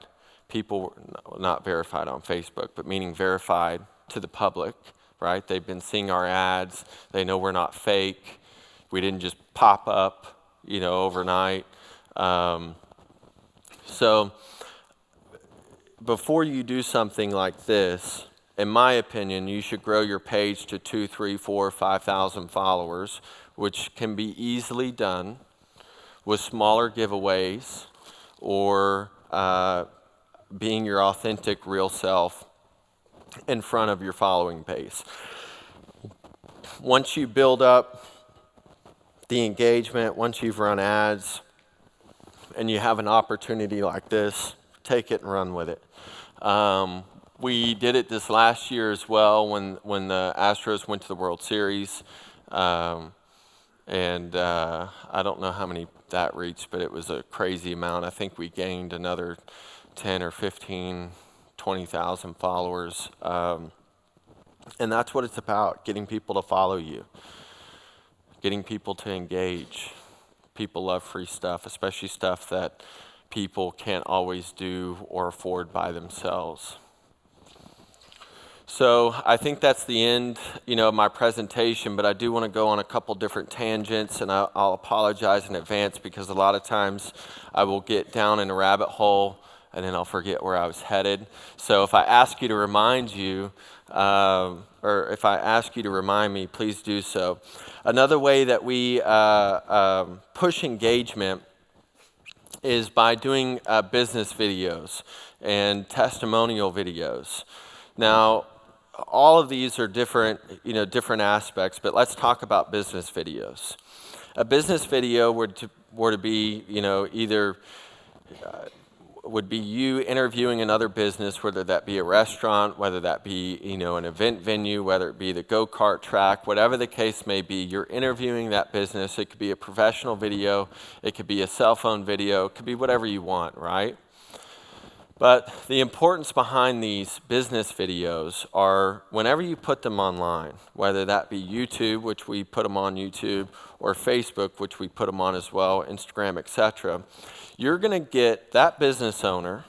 People were not verified on Facebook, but meaning verified to the public, right? They've been seeing our ads. They know we're not fake. We didn't just pop up, overnight. So before you do something like this, in my opinion, you should grow your page to 2, 3, 4, 5,000 followers, which can be easily done with smaller giveaways or being your authentic, real self in front of your following base. Once you build up the engagement, once you've run ads, and you have an opportunity like this, take it and run with it. We did it this last year as well when the Astros went to the World Series. I don't know how many that reached, but it was a crazy amount. I think we gained another 10 or 15, 20,000 followers. And that's what it's about, getting people to follow you, getting people to engage. People love free stuff, especially stuff that people can't always do or afford by themselves. So I think that's the end, of my presentation, but I do want to go on a couple different tangents, and I'll apologize in advance because a lot of times I will get down in a rabbit hole and then I'll forget where I was headed. So if I ask you to remind you, or if I ask you to remind me, please do so. Another way that we push engagement is by doing business videos and testimonial videos. Now, all of these are different aspects, but let's talk about business videos. A business video were to be, either would be you interviewing another business, whether that be a restaurant, whether that be, an event venue, whether it be the go-kart track, whatever the case may be, you're interviewing that business. It could be a professional video, it could be a cell phone video, it could be whatever you want, right? But the importance behind these business videos are whenever you put them online, whether that be YouTube, which we put them on YouTube, or Facebook, which we put them on as well, Instagram, etc., you're going to get that business owner,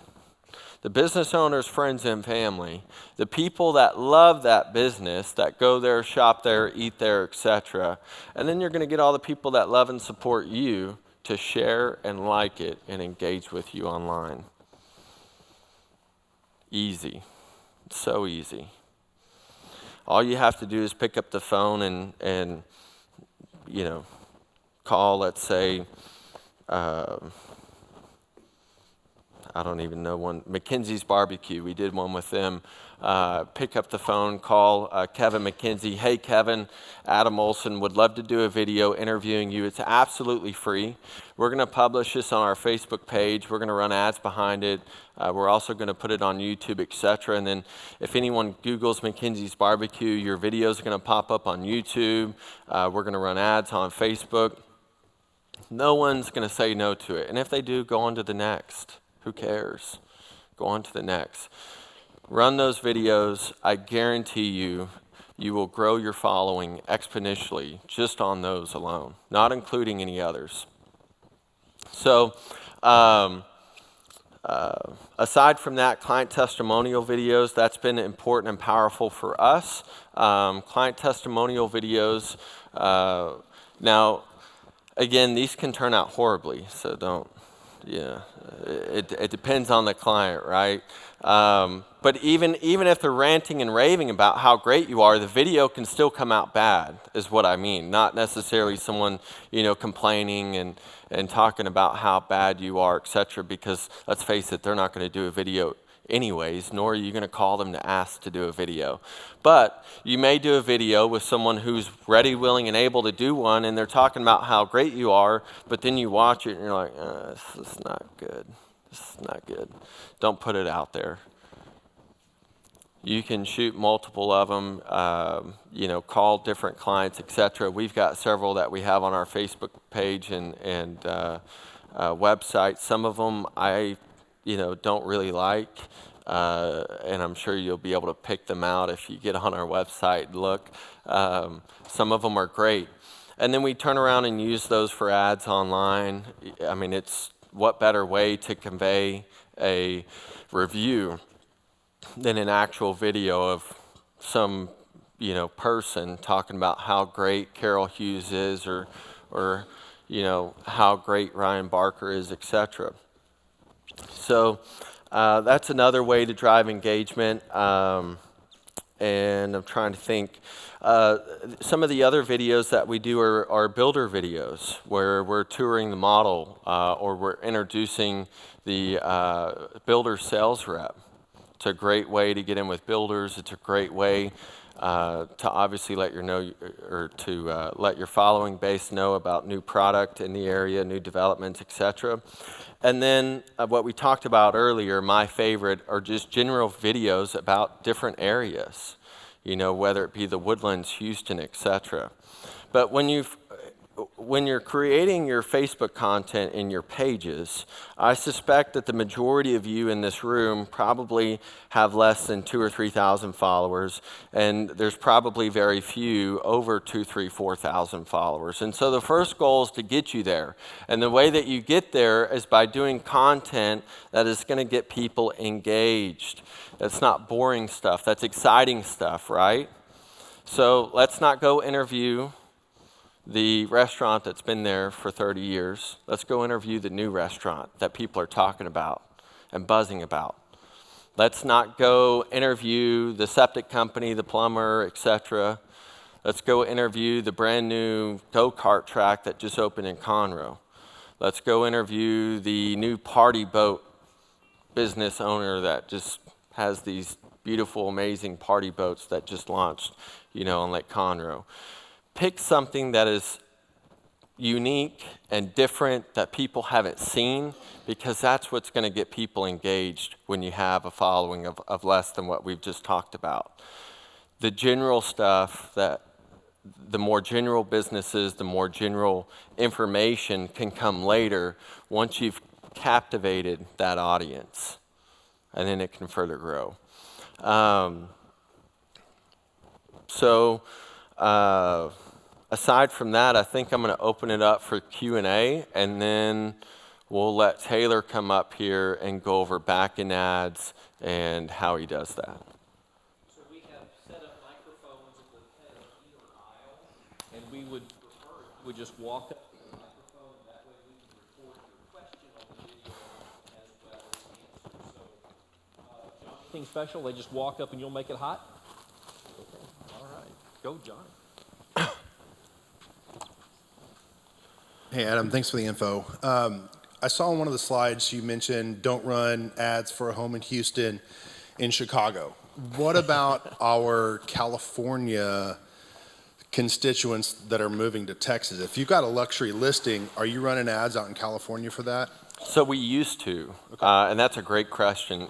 the business owner's friends and family, the people that love that business, that go there, shop there, eat there, etc., and then you're going to get all the people that love and support you to share and like it and engage with you online. Easy. So easy. All you have to do is pick up the phone and call, let's say, I don't even know one, McKinsey's Barbecue. We did one with them. Pick up the phone, call Kevin McKinsey. Hey, Kevin, Adam Olsen would love to do a video interviewing you. It's absolutely free. We're going to publish this on our Facebook page. We're going to run ads behind it. We're also going to put it on YouTube, etc. And then if anyone Googles McKinsey's Barbecue, your videos are going to pop up on YouTube. We're going to run ads on Facebook. No one's going to say no to it. And if they do, go on to the next. Who cares? Go on to the next. Run those videos. I guarantee you, you will grow your following exponentially just on those alone, not including any others. So, aside from that, client testimonial videos, that's been important and powerful for us. Client testimonial videos, now, again, these can turn out horribly, so don't. Yeah, it depends on the client, right? But even if they're ranting and raving about how great you are, the video can still come out bad, is what I mean. Not necessarily someone, complaining and talking about how bad you are, etc. Because let's face it, they're not going to do a video anyways, nor are you going to call them to ask to do a video. But you may do a video with someone who's ready, willing, and able to do one, and they're talking about how great you are, but then you watch it and you're like, this is not good. This is not good. Don't put it out there. You can shoot multiple of them, call different clients, etc. We've got several that we have on our Facebook page and website. Some of them I don't really like, and I'm sure you'll be able to pick them out if you get on our website and look. Some of them are great. And then we turn around and use those for ads online. I mean, it's what better way to convey a review than an actual video of some, person talking about how great Carol Hughes is or how great Ryan Barker is, etc. So that's another way to drive engagement. And I'm trying to think. Some of the other videos that we do are builder videos where we're touring the model or we're introducing the builder sales rep. It's a great way to get in with builders. It's a great way to obviously let let your following base know about new product in the area, new developments, etc. And then what we talked about earlier, my favorite, are just general videos about different areas, whether it be the Woodlands, Houston, etc. But when you're creating your Facebook content in your pages, I suspect that the majority of you in this room probably have less than 2,000 or 3,000 followers, and there's probably very few over 2,000, 3,000, 4,000 followers. And so the first goal is to get you there. And the way that you get there is by doing content that is going to get people engaged. That's not boring stuff, that's exciting stuff, right? So let's not go interview the restaurant that's been there for 30 years. Let's go interview the new restaurant that people are talking about and buzzing about. Let's not go interview the septic company, the plumber, etc. Let's go interview the brand new go-kart track that just opened in Conroe. Let's go interview the new party boat business owner that just has these beautiful, amazing party boats that just launched, on Lake Conroe. Pick something that is unique and different that people haven't seen, because that's what's going to get people engaged when you have a following of less than what we've just talked about. The general stuff, that the more general businesses, the more general information can come later once you've captivated that audience, and then it can further grow. Aside from that, I think I'm going to open it up for Q&A, and then we'll let Taylor come up here and go over Backend Ads and how he does that.
So we have set up microphones at the head of either aisle, and we would prefer if you would just walk up to the microphone. That way we can record your question on the video as well as answer. So, John, anything special? They just walk up and you'll make it hot? Okay. All right. Go, John.
Hey, Adam, thanks for the info. I saw on one of the slides you mentioned don't run ads for a home in Houston, in Chicago. What about our California constituents that are moving to Texas? If you've got a luxury listing, are you running ads out in California for that?
So we used to, and that's a great question,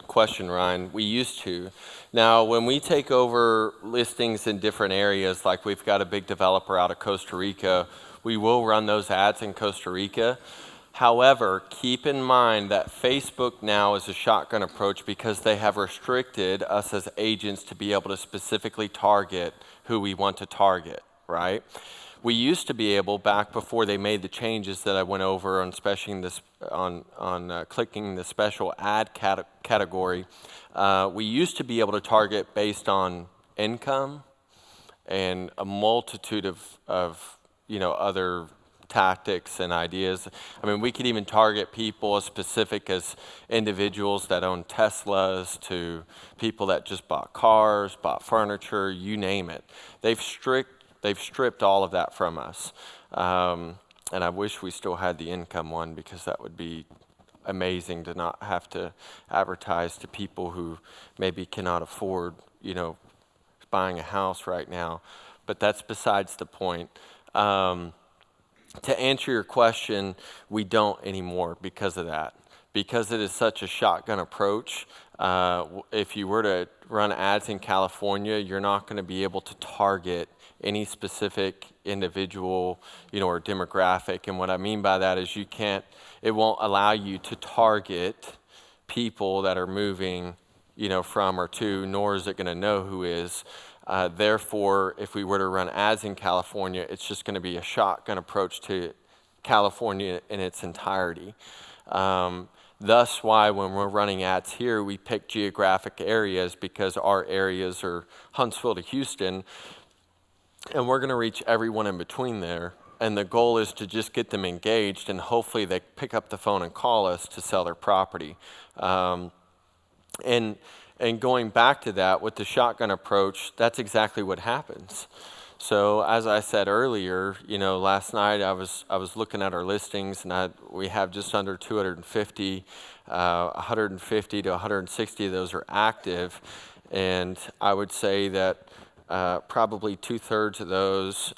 Ryan. We used to. Now, when we take over listings in different areas, like we've got a big developer out of Costa Rica, we will run those ads in Costa Rica. However, keep in mind that Facebook now is a shotgun approach because they have restricted us as agents to be able to specifically target who we want to target, right? We used to be able, back before they made the changes that I went over on clicking the special ad category, we used to be able to target based on income and a multitude of other tactics and ideas. I mean, we could even target people as specific as individuals that own Teslas to people that just bought cars, bought furniture, you name it. They've stripped all of that from us. And I wish we still had the income one, because that would be amazing to not have to advertise to people who maybe cannot afford, buying a house right now. But that's besides the point. To answer your question, we don't anymore because of that. Because it is such a shotgun approach, if you were to run ads in California, you're not going to be able to target any specific individual, or demographic. And what I mean by that is it won't allow you to target people that are moving, from or to, nor is it going to know who is. Therefore, if we were to run ads in California, it's just going to be a shotgun approach to California in its entirety. Thus why when we're running ads here, we pick geographic areas, because our areas are Huntsville to Houston, and we're going to reach everyone in between there. And the goal is to just get them engaged, and hopefully they pick up the phone and call us to sell their property. And going back to that, with the shotgun approach, that's exactly what happens. So as I said earlier, last night I was looking at our listings, and we have just under 250, 150 to 160 of those are active, and I would say that probably 2/3 of those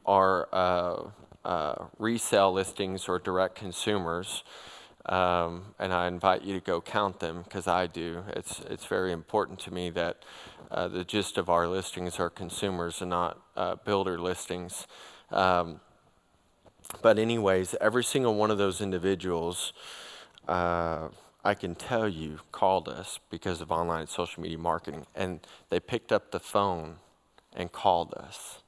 are resale listings or direct consumers. And I invite you to go count them, because I do. It's very important to me that the gist of our listings are consumers and not builder listings. But anyways, every single one of those individuals, I can tell you, called us because of online and social media marketing, and they picked up the phone and called us.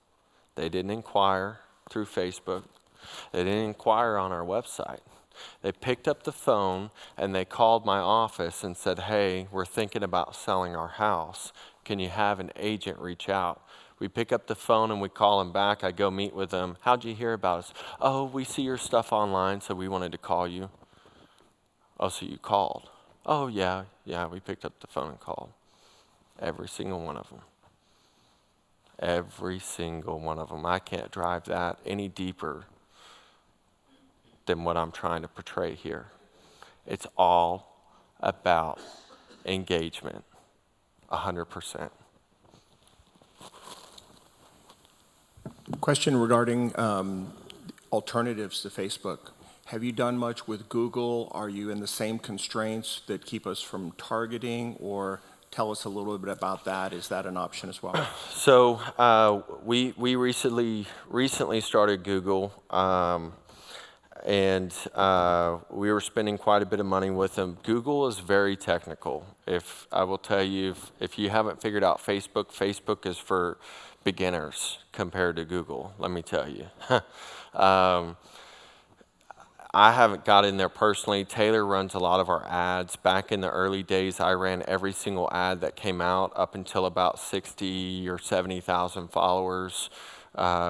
They didn't inquire through Facebook. They didn't inquire on our website. They picked up the phone and they called my office and said, hey, we're thinking about selling our house. Can you have an agent reach out? We pick up the phone and we call them back. I go meet with them. How'd you hear about us? Oh, we see your stuff online, so we wanted to call you. Oh, so you called? Oh, yeah, we picked up the phone and called. Every single one of them. Every single one of them. I can't drive that any deeper than what I'm trying to portray here. It's all about engagement, 100%.
Question regarding
alternatives to Facebook. Have you done much with Google? Are you in the same constraints that keep us from targeting, or tell us a little bit about that? Is that an option as well?
So we recently started Google, and we were spending quite a bit of money with them. Google is very technical. If I will tell you, if you haven't figured out Facebook, Facebook is for beginners compared to Google, let me tell you. I haven't got in there personally. Taylor runs a lot of our ads. Back in the early days, I ran every single ad that came out up until about 60 or 70,000 followers,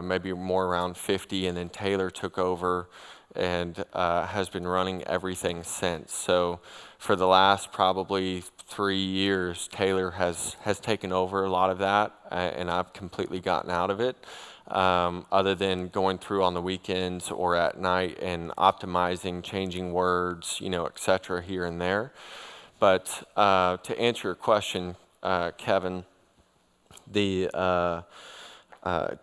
maybe more around 50, and then Taylor took over and has been running everything since. So for the last probably 3 years, Taylor has taken over a lot of that, and I've completely gotten out of it. Other than going through on the weekends or at night and optimizing, changing words, et cetera, here and there. But to answer your question, Kevin,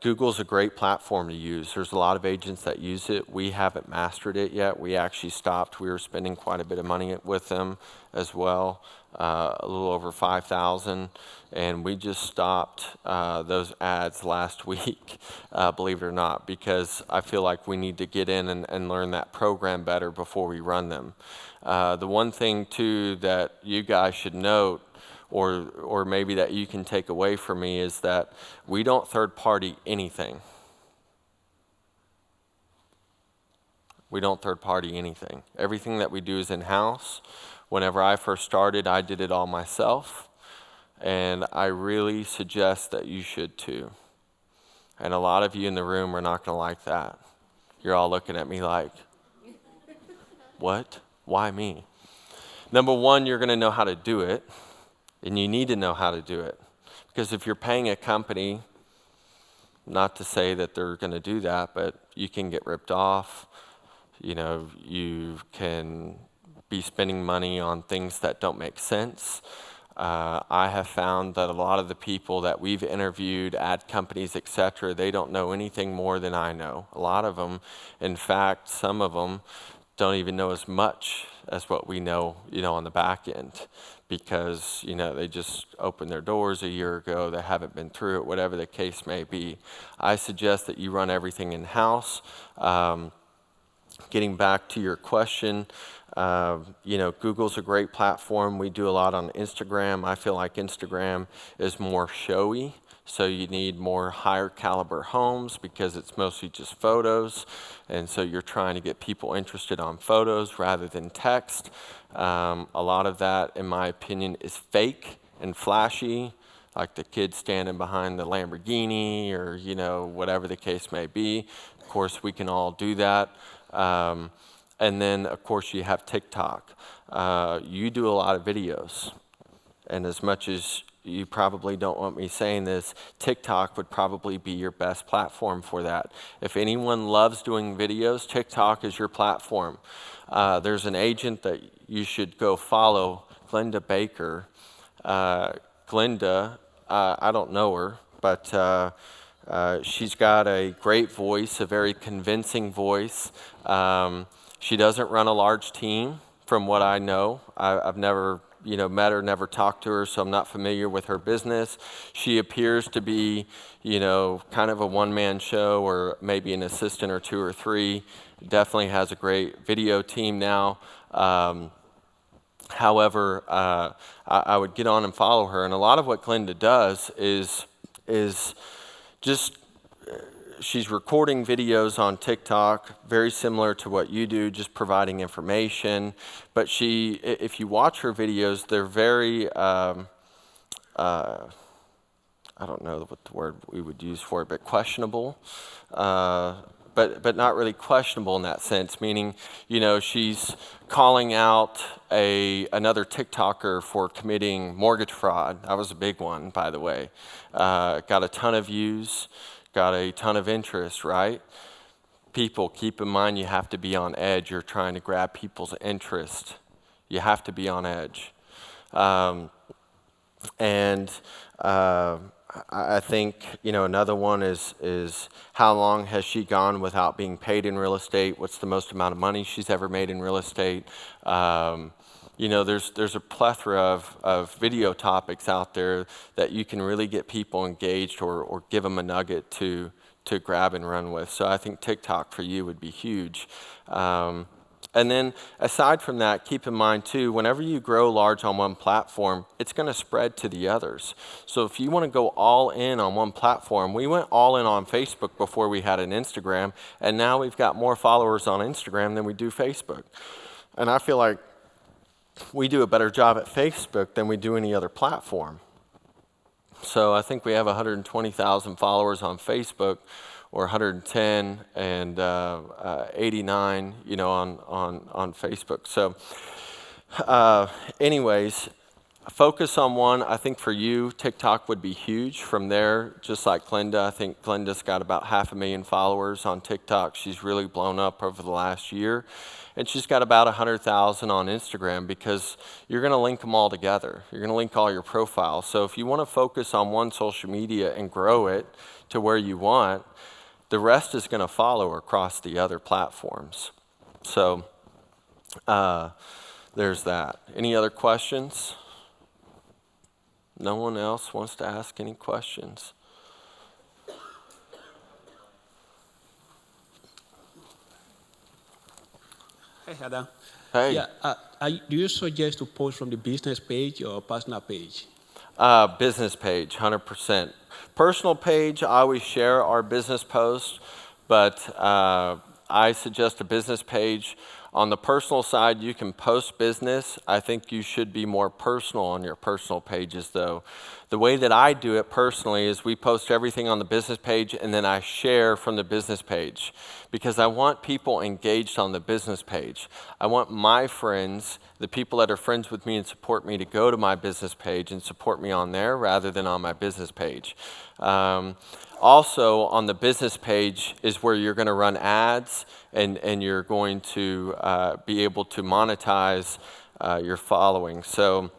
Google's a great platform to use. There's a lot of agents that use it. We haven't mastered it yet. We actually stopped. We were spending quite a bit of money with them as well, a little over $5,000, and we just stopped those ads last week, believe it or not, because I feel like we need to get in and learn that program better before we run them. The one thing, too, that you guys should note, or maybe that you can take away from me, is that we don't third-party anything. We don't third-party anything. Everything that we do is in-house. Whenever I first started, I did it all myself, and I really suggest that you should too. And a lot of you in the room are not going to like that. You're all looking at me like, what? Why me? Number one, you're going to know how to do it. And you need to know how to do it. Because if you're paying a company, not to say that they're going to do that, but you can get ripped off. You can be spending money on things that don't make sense. I have found that a lot of the people that we've interviewed, ad companies, et cetera, they don't know anything more than I know. A lot of them, in fact, some of them don't even know as much as what we know, on the back end, because, they just opened their doors a year ago, they haven't been through it, whatever the case may be. I suggest that you run everything in-house. Getting back to your question, Google's a great platform. We do a lot on Instagram. I feel like Instagram is more showy. So you need more higher caliber homes because it's mostly just photos. And so you're trying to get people interested on photos rather than text. A lot of that, in my opinion, is fake and flashy, like the kid standing behind the Lamborghini or, whatever the case may be. Of course, we can all do that. And then, of course, you have TikTok. You do a lot of videos. And as much as you probably don't want me saying this, TikTok would probably be your best platform for that. If anyone loves doing videos, TikTok is your platform. There's an agent that you should go follow, Glenda Baker. Glenda, I don't know her, but she's got a great voice, a very convincing voice. She doesn't run a large team, from what I know. I've never met her, never talked to her, so I'm not familiar with her business. She appears to be, kind of a one-man show, or maybe an assistant or two or three. Definitely has a great video team now. However, I would get on and follow her, and a lot of what Glenda does is just she's recording videos on TikTok, very similar to what you do, just providing information. But if you watch her videos, they're very, I don't know what the word we would use for it, but questionable. But not really questionable in that sense, meaning, she's calling out another TikToker for committing mortgage fraud. That was a big one, by the way. Got a ton of views. Got a ton of interest, right? People, keep in mind you have to be on edge. You're trying to grab people's interest. You have to be on edge. I I think, another one is how long has she gone without being paid in real estate? What's the most amount of money she's ever made in real estate? There's a plethora of video topics out there that you can really get people engaged or give them a nugget to grab and run with. So I think TikTok for you would be huge. And then aside from that, keep in mind too, whenever you grow large on one platform, it's going to spread to the others. So if you want to go all in on one platform, we went all in on Facebook before we had an Instagram, and now we've got more followers on Instagram than we do Facebook. And I feel like we do a better job at Facebook than we do any other platform. So I think we have 120,000 followers on Facebook, or 110 and 89, on Facebook. So anyways, focus on one. I think for you, TikTok would be huge. From there, just like Glenda, I think Glenda's got about 500,000 followers on TikTok. She's really blown up over the last year. And she's got about 100,000 on Instagram, because you're going to link them all together. You're going to link all your profiles. So if you want to focus on one social media and grow it to where you want, the rest is going to follow across the other platforms. So there's that. Any other questions? No one else wants to ask any questions?
Hey, Adam.
Hey.
Yeah, do you suggest to post from the business page or personal page?
Business page, 100%. Personal page, I always share our business posts, but I suggest a business page. On the personal side, you can post business. I think you should be more personal on your personal pages, though. The way that I do it personally is we post everything on the business page, and then I share from the business page, because I want people engaged on the business page. I want my friends, the people that are friends with me and support me, to go to my business page and support me on there rather than on my business page. Also, on the business page is where you're going to run ads, and you're going to be able to monetize your following. So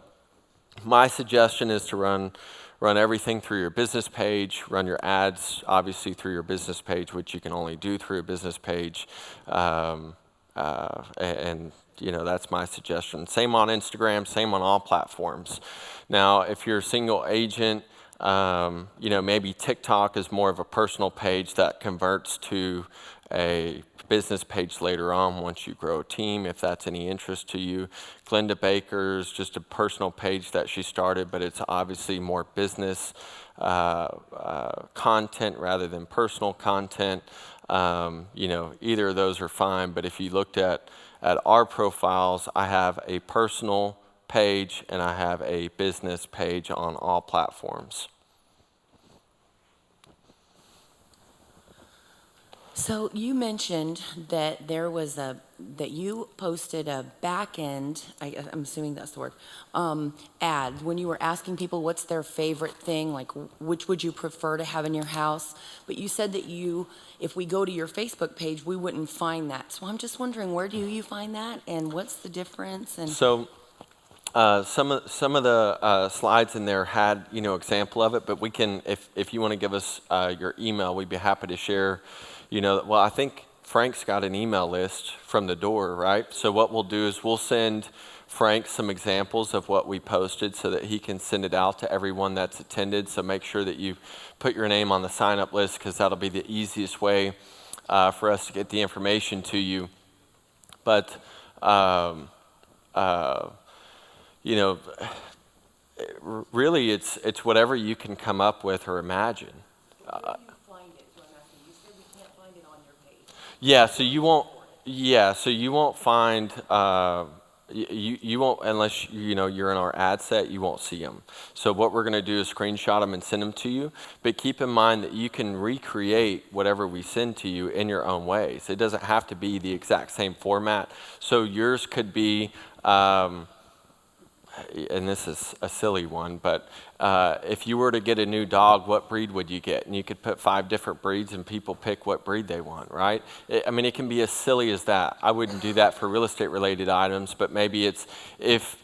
my suggestion is to run everything through your business page, run your ads obviously through your business page, which you can only do through a business page. And that's my suggestion. Same on Instagram, same on all platforms. Now, if you're a single agent, maybe TikTok is more of a personal page that converts to a business page later on once you grow a team, if that's any interest to you. Glenda Baker's just a personal page that she started, but it's obviously more business content rather than personal content. Either of those are fine, but if you looked at our profiles, I have a personal page and I have a business page on all platforms.
So you mentioned that that you posted a backend, I'm assuming that's the word, ad when you were asking people what's their favorite thing, like which would you prefer to have in your house. But you said that if we go to your Facebook page, we wouldn't find that. So I'm just wondering, where do you find that, and what's the difference? And
so some of the slides in there had example of it, but we can, if you want to give us your email, we'd be happy to share. Well, I think Frank's got an email list from the door, right? So what we'll do is we'll send Frank some examples of what we posted so that he can send it out to everyone that's attended. So make sure that you put your name on the sign-up list, because that'll be the easiest way for us to get the information to you. But, really it's whatever you can come up with or imagine. Yeah, so you won't. Yeah, so you won't find. You won't, unless you're in our ad set. You won't see them. So what we're going to do is screenshot them and send them to you. But keep in mind that you can recreate whatever we send to you in your own ways. It doesn't have to be the exact same format. So yours could be. And this is a silly one, but if you were to get a new dog, what breed would you get? And you could put 5 different breeds and people pick what breed they want, right? It can be as silly as that. I wouldn't do that for real estate related items, but maybe it's if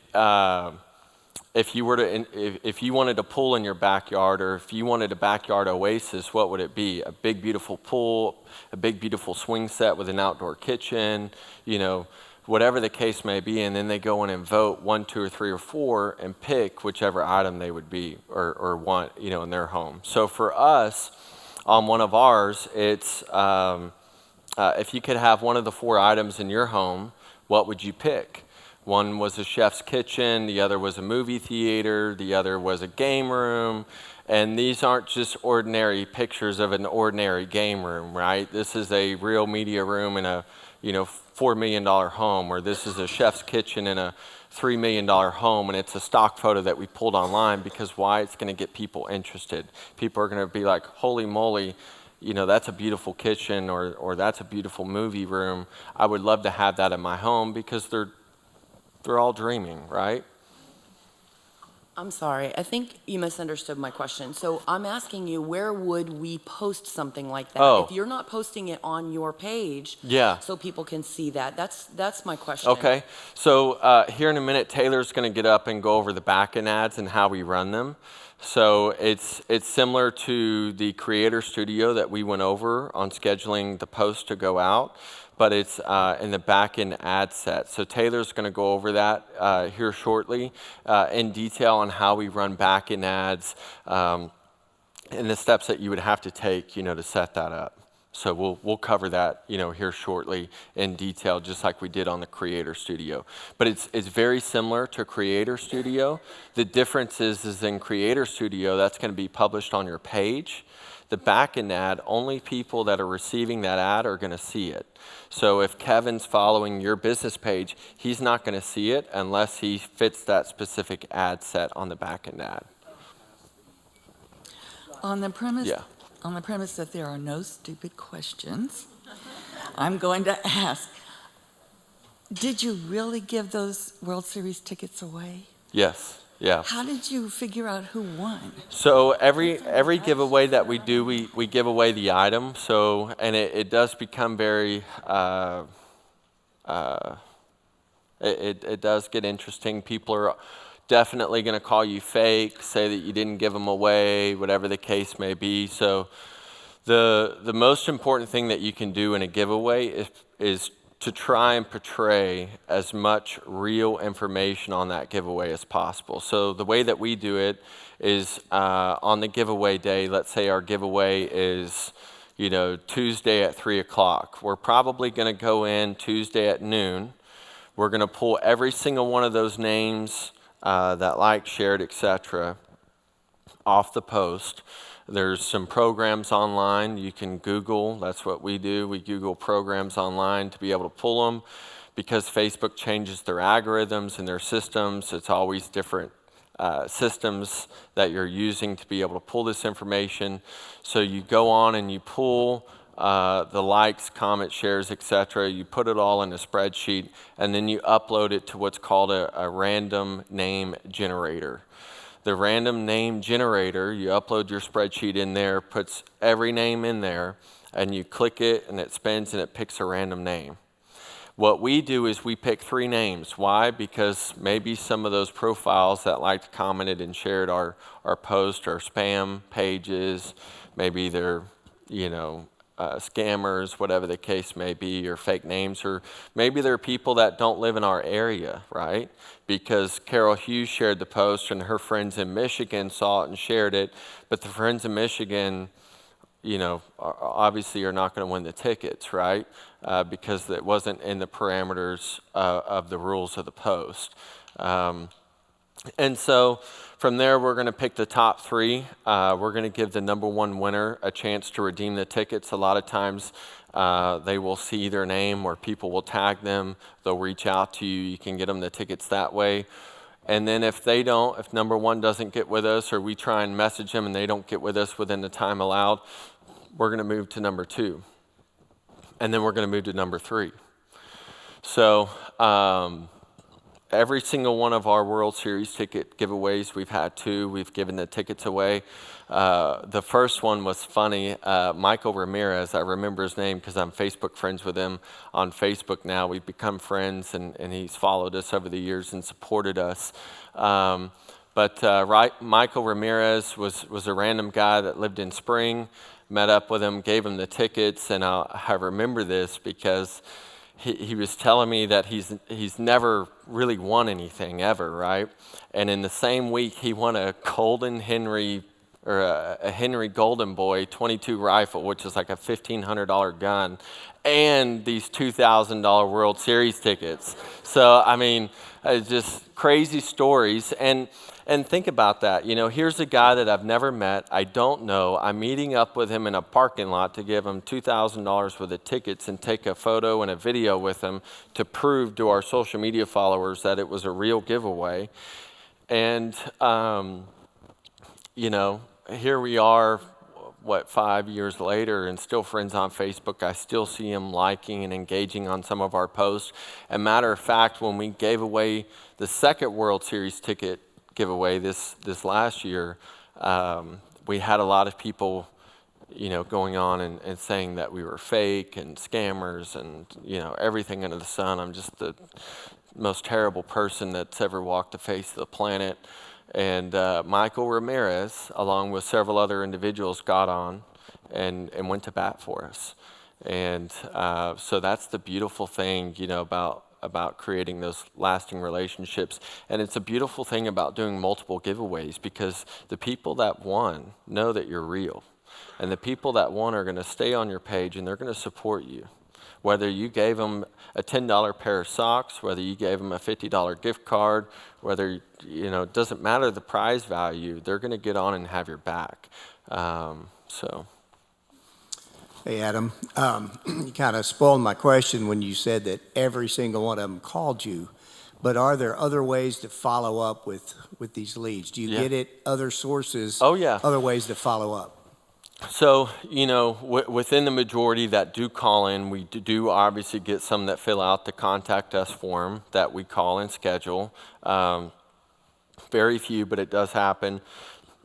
if you were to, if you wanted a pool in your backyard, or if you wanted a backyard oasis, what would it be? A big, beautiful pool, a big, beautiful swing set with an outdoor kitchen, you know, whatever the case may be, and then they go in and vote 1, 2, or 3, or 4 and pick whichever item they would be or want, you know, in their home. So for us, on one of ours, it's if you could have one of the 4 items in your home, what would you pick? One was a chef's kitchen, the other was a movie theater, the other was a game room, and these aren't just ordinary pictures of an ordinary game room, right? This is a real media room in a, you know, $4 million home, or this is a chef's kitchen in a $3 million home, and it's a stock photo that we pulled online because why? It's going to get people interested. People are going to be like, holy moly, you know, that's a beautiful kitchen, or that's a beautiful movie room. I would love to have that in my home, because they're all dreaming, right?
I'm sorry, I think you misunderstood my question. So I'm asking you, where would we post something like that?
Oh.
If you're not posting it on your page,
Yeah.
so people can see that, that's my question.
Okay, so here in a minute, Taylor's going to get up and go over the backend ads and how we run them. So it's similar to the Creator Studio that we went over on scheduling the post to go out, but it's in the backend ad set. So Taylor's going to go over that here shortly in detail on how we run backend ads and the steps that you would have to take, you know, to set that up. So we'll cover that, you know, here shortly in detail, just like we did on the Creator Studio. But it's very similar to Creator Studio. The difference is in Creator Studio, that's going to be published on your page. The backend ad, only people that are receiving that ad are going to see it. So if Kevin's following your business page, he's not going to see it unless he fits that specific ad set on the backend ad.
On the premise,
Yeah.
on the premise that there are no stupid questions, I'm going to ask, did you really give those World Series tickets away?
Yes. Yeah.
How did you figure out who won?
So every giveaway that we do, we give away the item. So, and it does become very, it does get interesting. People are definitely going to call you fake, say that you didn't give them away, whatever the case may be. So the most important thing that you can do in a giveaway is to try and portray as much real information on that giveaway as possible. So the way that we do it is on the giveaway day, let's say our giveaway is, you know, Tuesday at 3 o'clock. We're probably going to go in Tuesday at noon. We're going to pull every single one of those names that liked, shared, etc. off the post. There's some programs online you can Google. That's what we do. We Google programs online to be able to pull them, because Facebook changes their algorithms and their systems. It's always different systems that you're using to be able to pull this information. So you go on and you pull the likes, comments, shares, etc. You put it all in a spreadsheet, and then you upload it to what's called a random name generator. The random name generator, you upload your spreadsheet in there, puts every name in there, and you click it, and it spins, and it picks a random name. What we do is we pick 3 names. Why? Because maybe some of those profiles that liked, commented, and shared our post are spam pages. Maybe they're, you know, scammers, whatever the case may be, or fake names, or maybe they're people that don't live in our area, right? Because Carol Hughes shared the post and her friends in Michigan saw it and shared it, but the friends in Michigan, you know, obviously are not going to win the tickets, right? Because it wasn't in the parameters of the rules of the post. And so from there, we're going to pick the top 3. We're going to give the number 1 winner a chance to redeem the tickets. A lot of times they will see their name, or people will tag them. They'll reach out to you. You can get them the tickets that way. And then if number 1 doesn't get with us, or we try and message them and they don't get with us within the time allowed, we're going to move to number 2. And then we're going to move to number 3. So, every single one of our World Series ticket giveaways, we've had 2. We've given the tickets away. The first one was funny. Michael Ramirez, I remember his name because I'm Facebook friends with him on Facebook now. We've become friends, and he's followed us over the years and supported us. Michael Ramirez was a random guy that lived in Spring, met up with him, gave him the tickets, and I remember this because he was telling me that he's never really won anything ever, right? And in the same week, he won a Henry Golden Boy 22 rifle, which is like a $1,500 gun, and these $2,000 World Series tickets. So, I mean, just crazy stories. And think about that. You know, here's a guy that I've never met. I don't know. I'm meeting up with him in a parking lot to give him $2,000 worth of tickets and take a photo and a video with him to prove to our social media followers that it was a real giveaway. And, you know, here we are, 5 years later, and still friends on Facebook. I still see him liking and engaging on some of our posts. And matter of fact, when we gave away the second World Series ticket giveaway this last year, we had a lot of people, you know, going on and saying that we were fake and scammers and, you know, everything under the sun. I'm just the most terrible person that's ever walked the face of the planet. And Michael Ramirez, along with several other individuals, got on and went to bat for us. And so that's the beautiful thing, you know, about creating those lasting relationships. And it's a beautiful thing about doing multiple giveaways because the people that won know that you're real. And the people that won are going to stay on your page and they're going to support you. Whether you gave them a $10 pair of socks, whether you gave them a $50 gift card, whether, you know, it doesn't matter the prize value, they're going to get on and have your back.
Hey, Adam, you kind of spoiled my question when you said that every single one of them called you. But are there other ways to follow up with these leads? Do you get it other sources?
Oh, yeah.
Other ways to follow up?
So, you know, within the majority that do call in, we do obviously get some that fill out the contact us form that we call and schedule. Very few, but it does happen.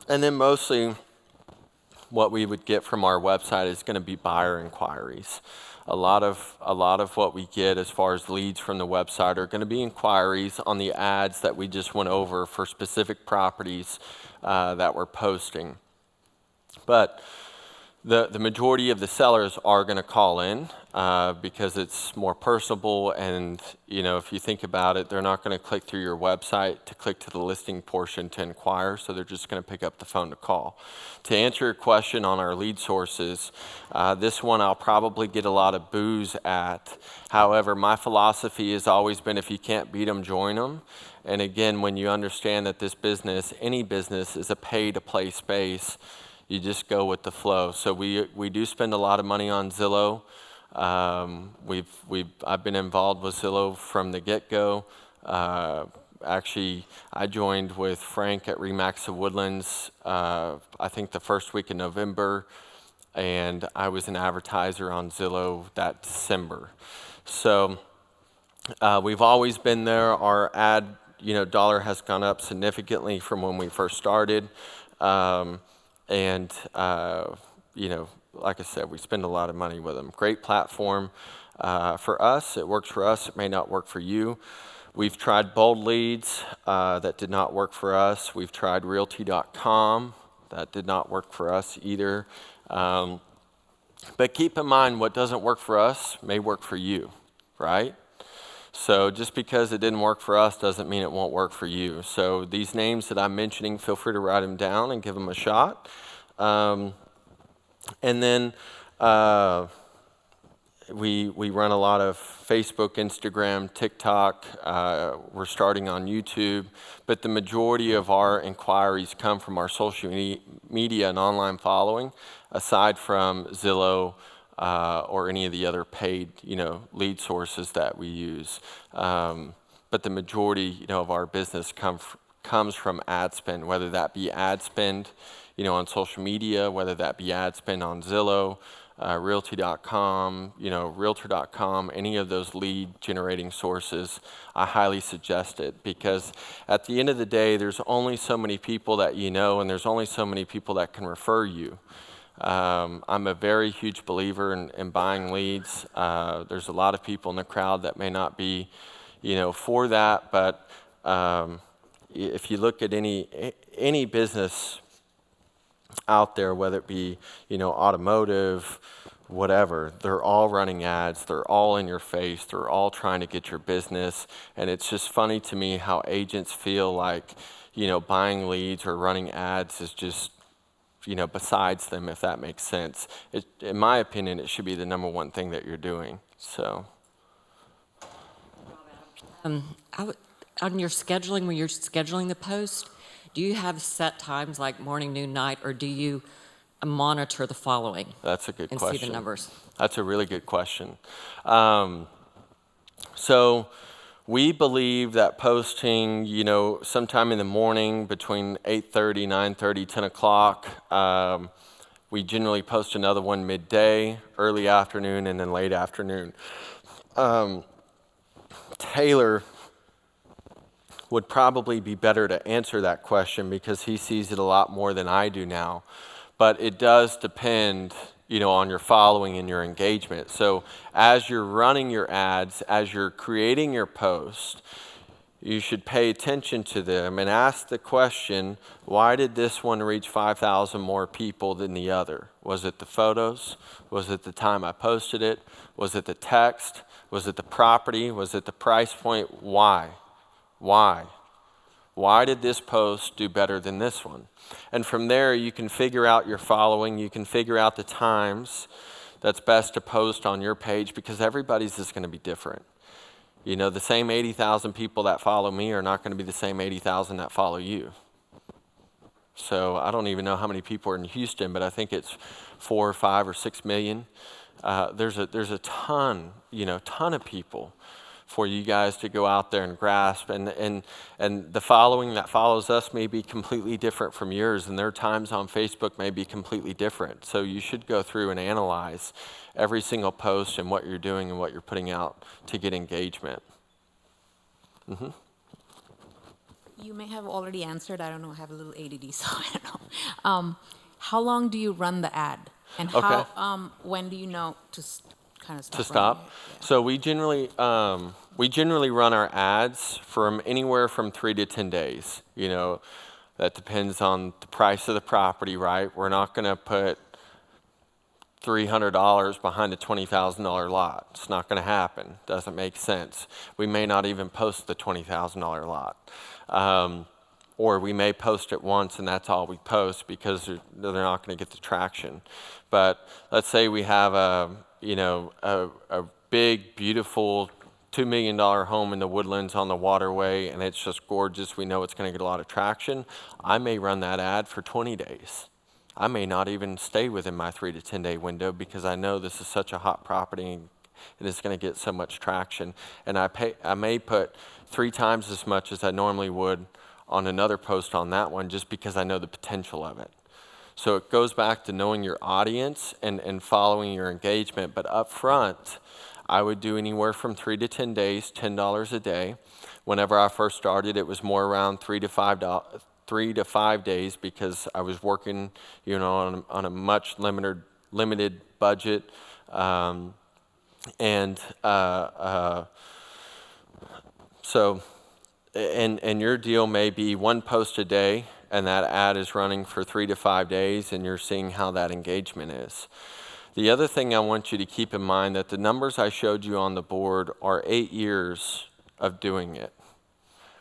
And then mostly what we would get from our website is going to be buyer inquiries. A lot of what we get as far as leads from the website are going to be inquiries on the ads that we just went over for specific properties that we're posting. But the majority of the sellers are going to call in because it's more personable, and you know, if you think about it, they're not going to click through your website to click to the listing portion to inquire, so they're just going to pick up the phone to call. To answer your question on our lead sources, this one I'll probably get a lot of boos at. However, my philosophy has always been if you can't beat them, join them. And again, when you understand that this business, any business, is a pay-to-play space, you just go with the flow. So we do spend a lot of money on Zillow. I've been involved with Zillow from the get-go. Actually, I joined with Frank at Remax of Woodlands, I think the first week in November, and I was an advertiser on Zillow that December. So we've always been there. Our ad, you know, dollar has gone up significantly from when we first started. You know, like I said, we spend a lot of money with them. Great platform. For us, it works for us. It may not work for you. We've tried Bold Leads. That did not work for us. We've tried Realty.com. That did not work for us either. But keep in mind, what doesn't work for us may work for you, right? So just because it didn't work for us doesn't mean it won't work for you. So these names that I'm mentioning, feel free to write them down and give them a shot. And then we run a lot of Facebook, Instagram, TikTok. We're starting on YouTube. But the majority of our inquiries come from our social media and online following, aside from Zillow, or any of the other paid, you know, lead sources that we use. But the majority, you know, of our business comes from ad spend, whether that be ad spend, you know, on social media, whether that be ad spend on Zillow, Realty.com, Realtor.com, any of those lead generating sources, I highly suggest it, because at the end of the day, there's only so many people that you know, and there's only so many people that can refer you. I'm a very huge believer in buying leads. There's a lot of people in the crowd that may not be, for that, but if you look at any business out there, whether it be, automotive, whatever, they're all running ads, they're all in your face, they're all trying to get your business, and it's just funny to me how agents feel like, buying leads or running ads is just, besides them, if that makes sense. In my opinion, it should be the number one thing that you're doing, so.
On your scheduling, when you're scheduling the post, do you have set times like morning, noon, night, or do you monitor the following?
That's a good
and
question.
See the numbers?
That's a really good question. So we believe that posting, sometime in the morning between 8:30, 9:30, 10 o'clock, we generally post another one midday, early afternoon, and then late afternoon. Taylor would probably be better to answer that question because he sees it a lot more than I do now. But it does depend, on your following and your engagement. So as you're running your ads, as you're creating your post, you should pay attention to them and ask the question, why did this one reach 5,000 more people than the other? Was it the photos? Was it the time I posted it? Was it the text? Was it the property? Was it the price point? Why? Why did this post do better than this one? And from there, you can figure out your following. You can figure out the times that's best to post on your page, because everybody's is going to be different. The same 80,000 people that follow me are not going to be the same 80,000 that follow you. So I don't even know how many people are in Houston, but I think it's 4 or 5 or 6 million. There's a ton of people for you guys to go out there and grasp, and the following that follows us may be completely different from yours, and their times on Facebook may be completely different. So you should go through and analyze every single post and what you're doing and what you're putting out to get engagement. Mm-hmm.
You may have already answered. I don't know. I have a little ADD, so I don't know. How long do you run the ad, and how? When do you know to kind of stop?
To stop.
Yeah.
So we generally run our ads from anywhere from 3 to 10 days. That depends on the price of the property, right? We're not going to put $300 behind a $20,000 lot. It's not going to happen. Doesn't make sense. We may not even post the $20,000 lot. Or we may post it once and that's all we post because they're not going to get the traction. But let's say we have a big, beautiful $2 million home in the Woodlands on the waterway, and it's just gorgeous. We know it's going to get a lot of traction. I may run that ad for 20 days. I may not even stay within my 3 to 10 day window because I know this is such a hot property and it's going to get so much traction. And I may put 3 times as much as I normally would on another post on that one just because I know the potential of it. So it goes back to knowing your audience and following your engagement. But up front, I would do anywhere from 3 to 10 days, $10 a day. Whenever I first started, it was more around 3 to 5 days because I was working, on a much limited budget, so your deal may be 1 post a day, and that ad is running for 3 to 5 days, and you're seeing how that engagement is. The other thing I want you to keep in mind that the numbers I showed you on the board are 8 years of doing it.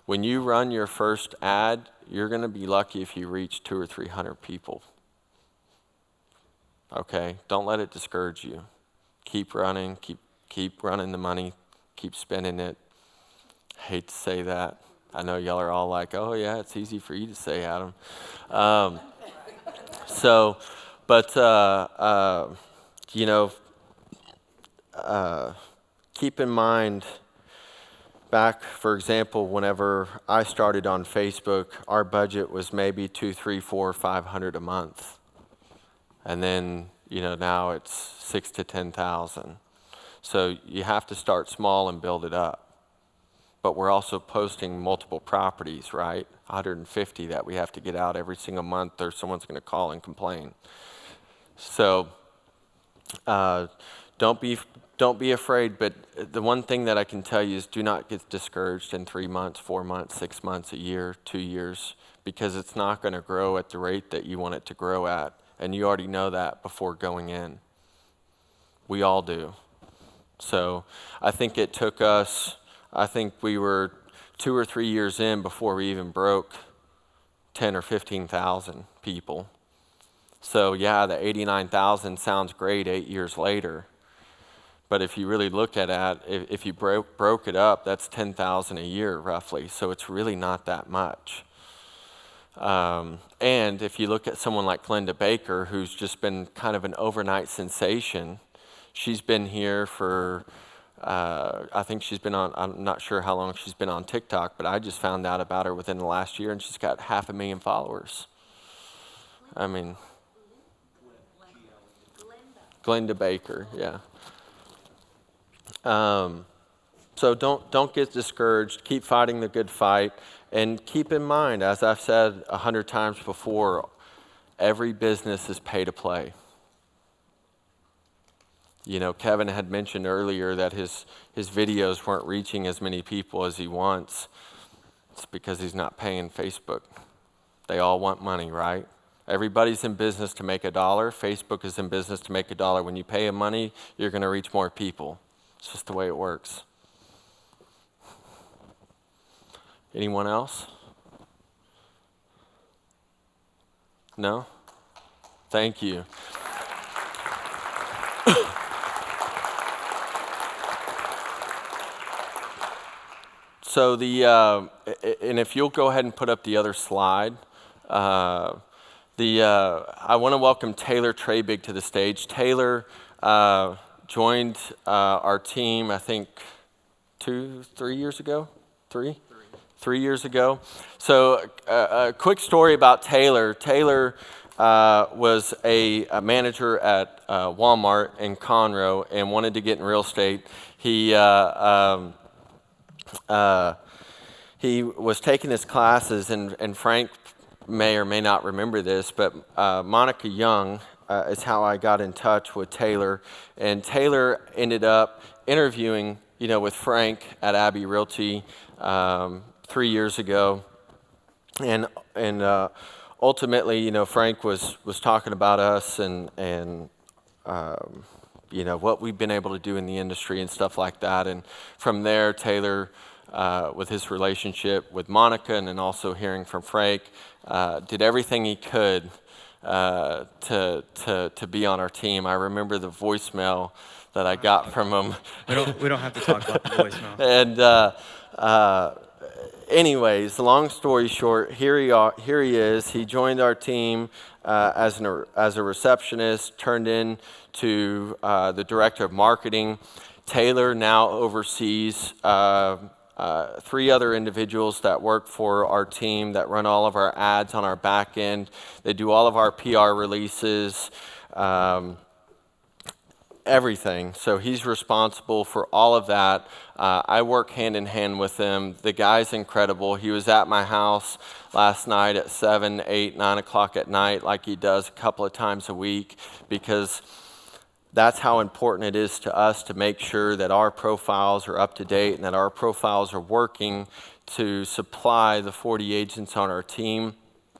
When you run your first ad, you're going to be lucky if you reach 200 or 300 people. Okay? Don't let it discourage you. Keep running, keep running the money, keep spending it. Hate to say that. I know y'all are all like, oh yeah, it's easy for you to say, Adam. Keep in mind, back, for example, whenever I started on Facebook, our budget was maybe $200, $300, $400, $500 a month. And then, now it's 6 to 10,000. So you have to start small and build it up. But we're also posting multiple properties, right? 150 that we have to get out every single month, or someone's going to call and complain. So don't be afraid. But the one thing that I can tell you is do not get discouraged in 3 months, 4 months, 6 months, a year, 2 years, because it's not going to grow at the rate that you want it to grow at. And you already know that before going in. We all do. So I think it took us, we were 2 or 3 years in before we even broke 10 or 15,000 people. So yeah, the 89,000 sounds great 8 years later. But if you really look at it, if you broke it up, that's 10,000 a year roughly. So it's really not that much. And if you look at someone like Glenda Baker, who's just been kind of an overnight sensation, she's been here for, I think she's been on, I'm not sure how long she's been on TikTok, but I just found out about her within the last year, and she's got 500,000 followers. I mean, Glenda Baker, yeah. So don't get discouraged. Keep fighting the good fight. And keep in mind, as I've said 100 times before, every business is pay to play. Kevin had mentioned earlier that his videos weren't reaching as many people as he wants. It's because he's not paying Facebook. They all want money, right? Everybody's in business to make $1. Facebook is in business to make $1. When you pay them money, you're going to reach more people. It's just the way it works. Anyone else? No? Thank you. So and if you'll go ahead and put up the other slide, I want to welcome Taylor Trabig to the stage. Taylor joined our team, I think, 3 years ago? 3 years ago. So a quick story about Taylor. Taylor was a manager at Walmart in Conroe and wanted to get in real estate. He was taking his classes, and Frank may or may not remember this, but Monica Young is how I got in touch with Taylor. And Taylor ended up interviewing, with Frank at Abbey Realty 3 years ago. And ultimately, Frank was talking about us and what we've been able to do in the industry and stuff like that. And from there, Taylor, with his relationship with Monica and then also hearing from Frank, did everything he could to be on our team. I remember the voicemail that I got from him.
We don't have to talk about the voicemail.
And anyways, long story short, here he is. He joined our team as a receptionist, turned into the director of marketing. Taylor now oversees 3 other individuals that work for our team that run all of our ads on our back end. They do all of our PR releases, everything. So he's responsible for all of that. I work hand in hand with him. The guy's incredible. He was at my house last night at 7, 8, 9 o'clock at night, like he does a couple of times a week, because that's how important it is to us to make sure that our profiles are up to date and that our profiles are working to supply the 40 agents on our team.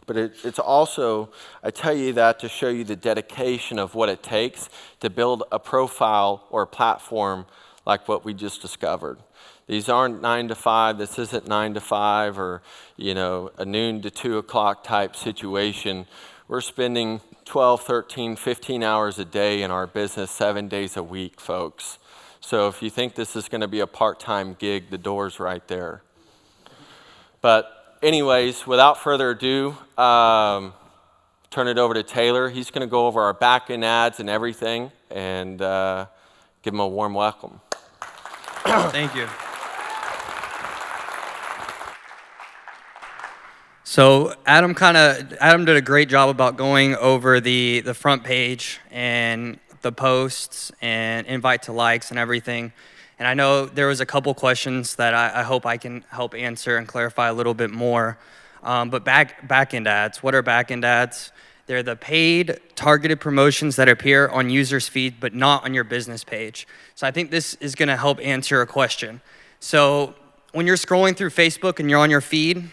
But it's also, I tell you that to show you the dedication of what it takes to build a profile or a platform like what we just discovered. These aren't 9 to 5. This isn't 9 to 5 or, a noon to 2 o'clock type situation. We're spending 12, 13, 15 hours a day in our business 7 days a week, folks. So if you think this is going to be a part-time gig, the door's right there. But anyways, without further ado, turn it over to Taylor. He's going to go over our back-end ads and everything, and give him a warm welcome.
Thank you. So Adam did a great job about going over the front page and the posts and invite to likes and everything. And I know there was a couple questions that I hope I can help answer and clarify a little bit more. But backend ads, what are backend ads? They're the paid targeted promotions that appear on users' feed, but not on your business page. So I think this is gonna help answer a question. So when you're scrolling through Facebook and you're on your feed,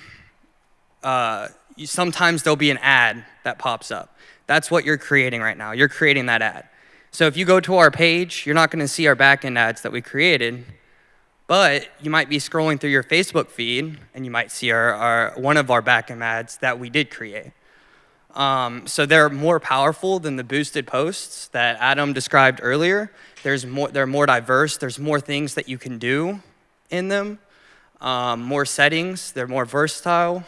sometimes there'll be an ad that pops up. That's what you're creating right now. You're creating that ad. So if you go to our page, you're not gonna see our backend ads that we created, but you might be scrolling through your Facebook feed and you might see one of our backend ads that we did create. So they're more powerful than the boosted posts that Adam described earlier. They're more diverse. There's more things that you can do in them, more settings. They're more versatile.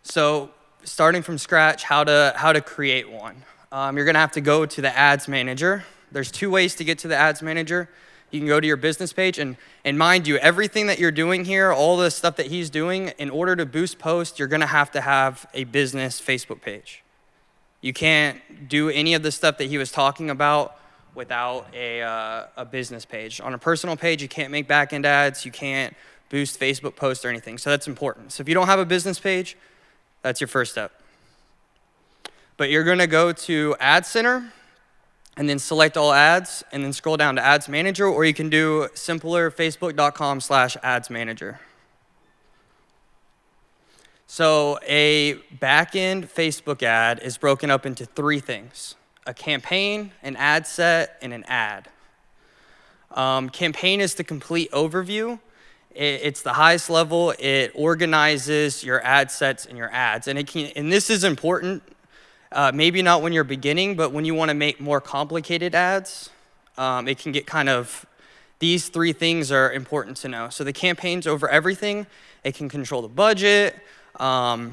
So starting from scratch, how to create one. You're gonna have to go to the ads manager. There's 2 ways to get to the ads manager. You can go to your business page, and mind you, everything that you're doing here, all the stuff that he's doing, in order to boost posts, you're gonna have to have a business Facebook page. You can't do any of the stuff that he was talking about without a business page. On a personal page, you can't make backend ads, you can't boost Facebook posts or anything, so that's important. So if you don't have a business page, that's your first step. But you're gonna go to Ad Center, and then select all ads, and then scroll down to Ads Manager, or you can do simpler, facebook.com/ads manager. So a backend Facebook ad is broken up into 3 things: a campaign, an ad set, and an ad. Campaign is the complete overview. It's the highest level. It organizes your ad sets and your ads, and this is important. Maybe not when you're beginning, but when you want to make more complicated ads, it can get these 3 things are important to know. So the campaign's over everything. It can control the budget. The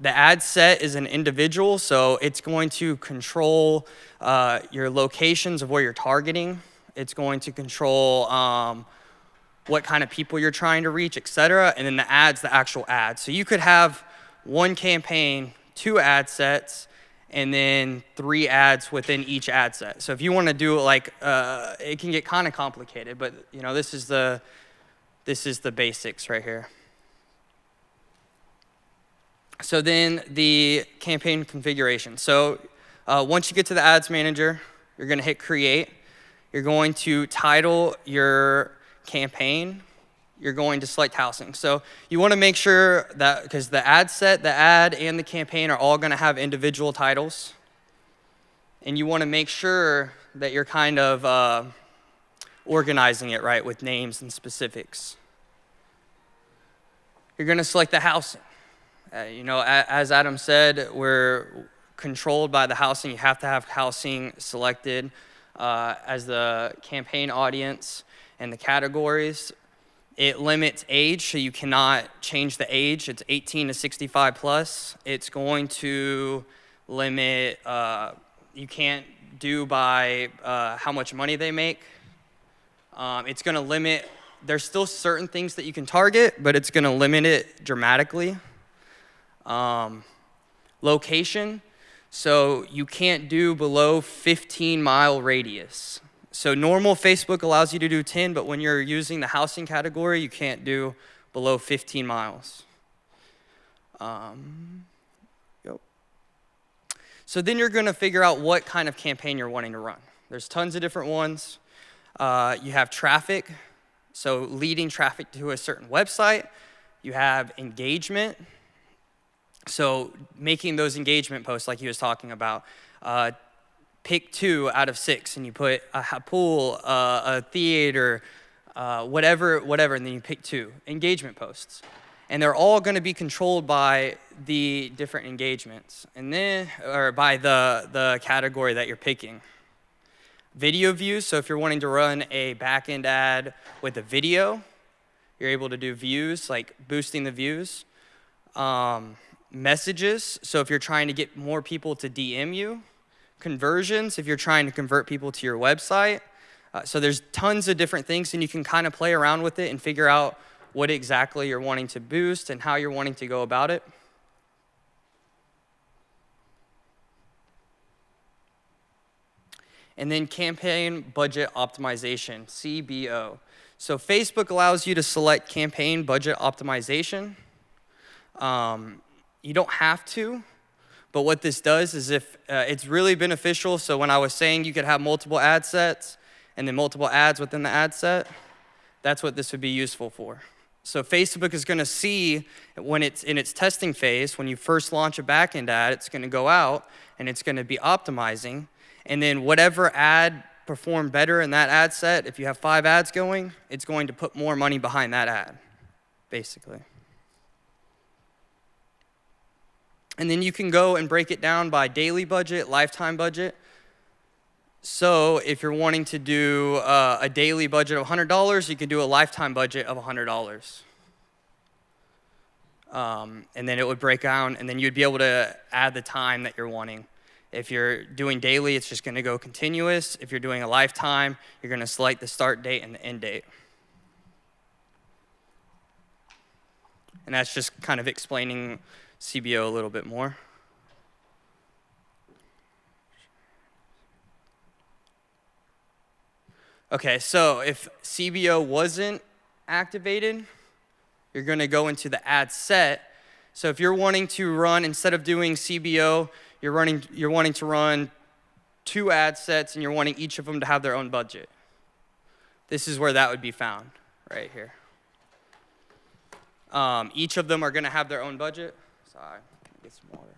ad set is an individual, so it's going to control your locations of where you're targeting. It's going to control what kind of people you're trying to reach, etc. And then the ad's the actual ad. So you could have 1 campaign, 2 ad sets, and then 3 ads within each ad set. So if you want to do it it can get kind of complicated, but this is the basics right here. So then the campaign configuration. So once you get to the ads manager, you're going to hit create. You're going to title your campaign. You're going to select housing. So you want to make sure that, because the ad set, the ad, and the campaign are all going to have individual titles. And you want to make sure that you're kind of organizing it right with names and specifics. You're going to select the housing. As Adam said, we're controlled by the housing. You have to have housing selected as the campaign audience and the categories. It limits age, so you cannot change the age. It's 18 to 65 plus. It's going to limit, you can't do by how much money they make. It's going to limit, there's still certain things that you can target, but it's going to limit it dramatically. Location, so you can't do below 15-mile radius. So normal Facebook allows you to do 10, but when you're using the housing category, you can't do below 15 miles. So then you're going to figure out what kind of campaign you're wanting to run. There's tons of different ones. You have traffic, so leading traffic to a certain website. You have engagement, so making those engagement posts like he was talking about. Pick 2 out of 6, and you put a pool, a theater, whatever, and then you pick 2 engagement posts. And they're all going to be controlled by the different engagements, and then, or by the category that you're picking. Video views, so if you're wanting to run a backend ad with a video, you're able to do views, like boosting the views. Messages, so if you're trying to get more people to DM you. Conversions, if you're trying to convert people to your website. So there's tons of different things, and you can kind of play around with it and figure out what exactly you're wanting to boost and how you're wanting to go about it. And then campaign budget optimization, CBO. So Facebook allows you to select campaign budget optimization. You don't have to, but what this does is if it's really beneficial. So when I was saying you could have multiple ad sets and then multiple ads within the ad set, that's what this would be useful for. So Facebook is going to see when it's in its testing phase, when you first launch a backend ad, it's going to go out and it's going to be optimizing. And then whatever ad performed better in that ad set, if you have 5 ads going, it's going to put more money behind that ad, basically. And then you can go and break it down by daily budget, lifetime budget. So if you're wanting to do a daily budget of $100, you could do a lifetime budget of $100. And then it would break down, and then you'd be able to add the time that you're wanting. If you're doing daily, it's just going to go continuous. If you're doing a lifetime, you're going to select the start date and the end date. And that's just kind of explaining CBO a little bit more. Okay, so if CBO wasn't activated, you're going to go into the ad set. So if you're wanting to run, instead of doing CBO, you're wanting to run 2 ad sets and you're wanting each of them to have their own budget. This is where that would be found, right here. Each of them are going to have their own budget. Sorry, get some water.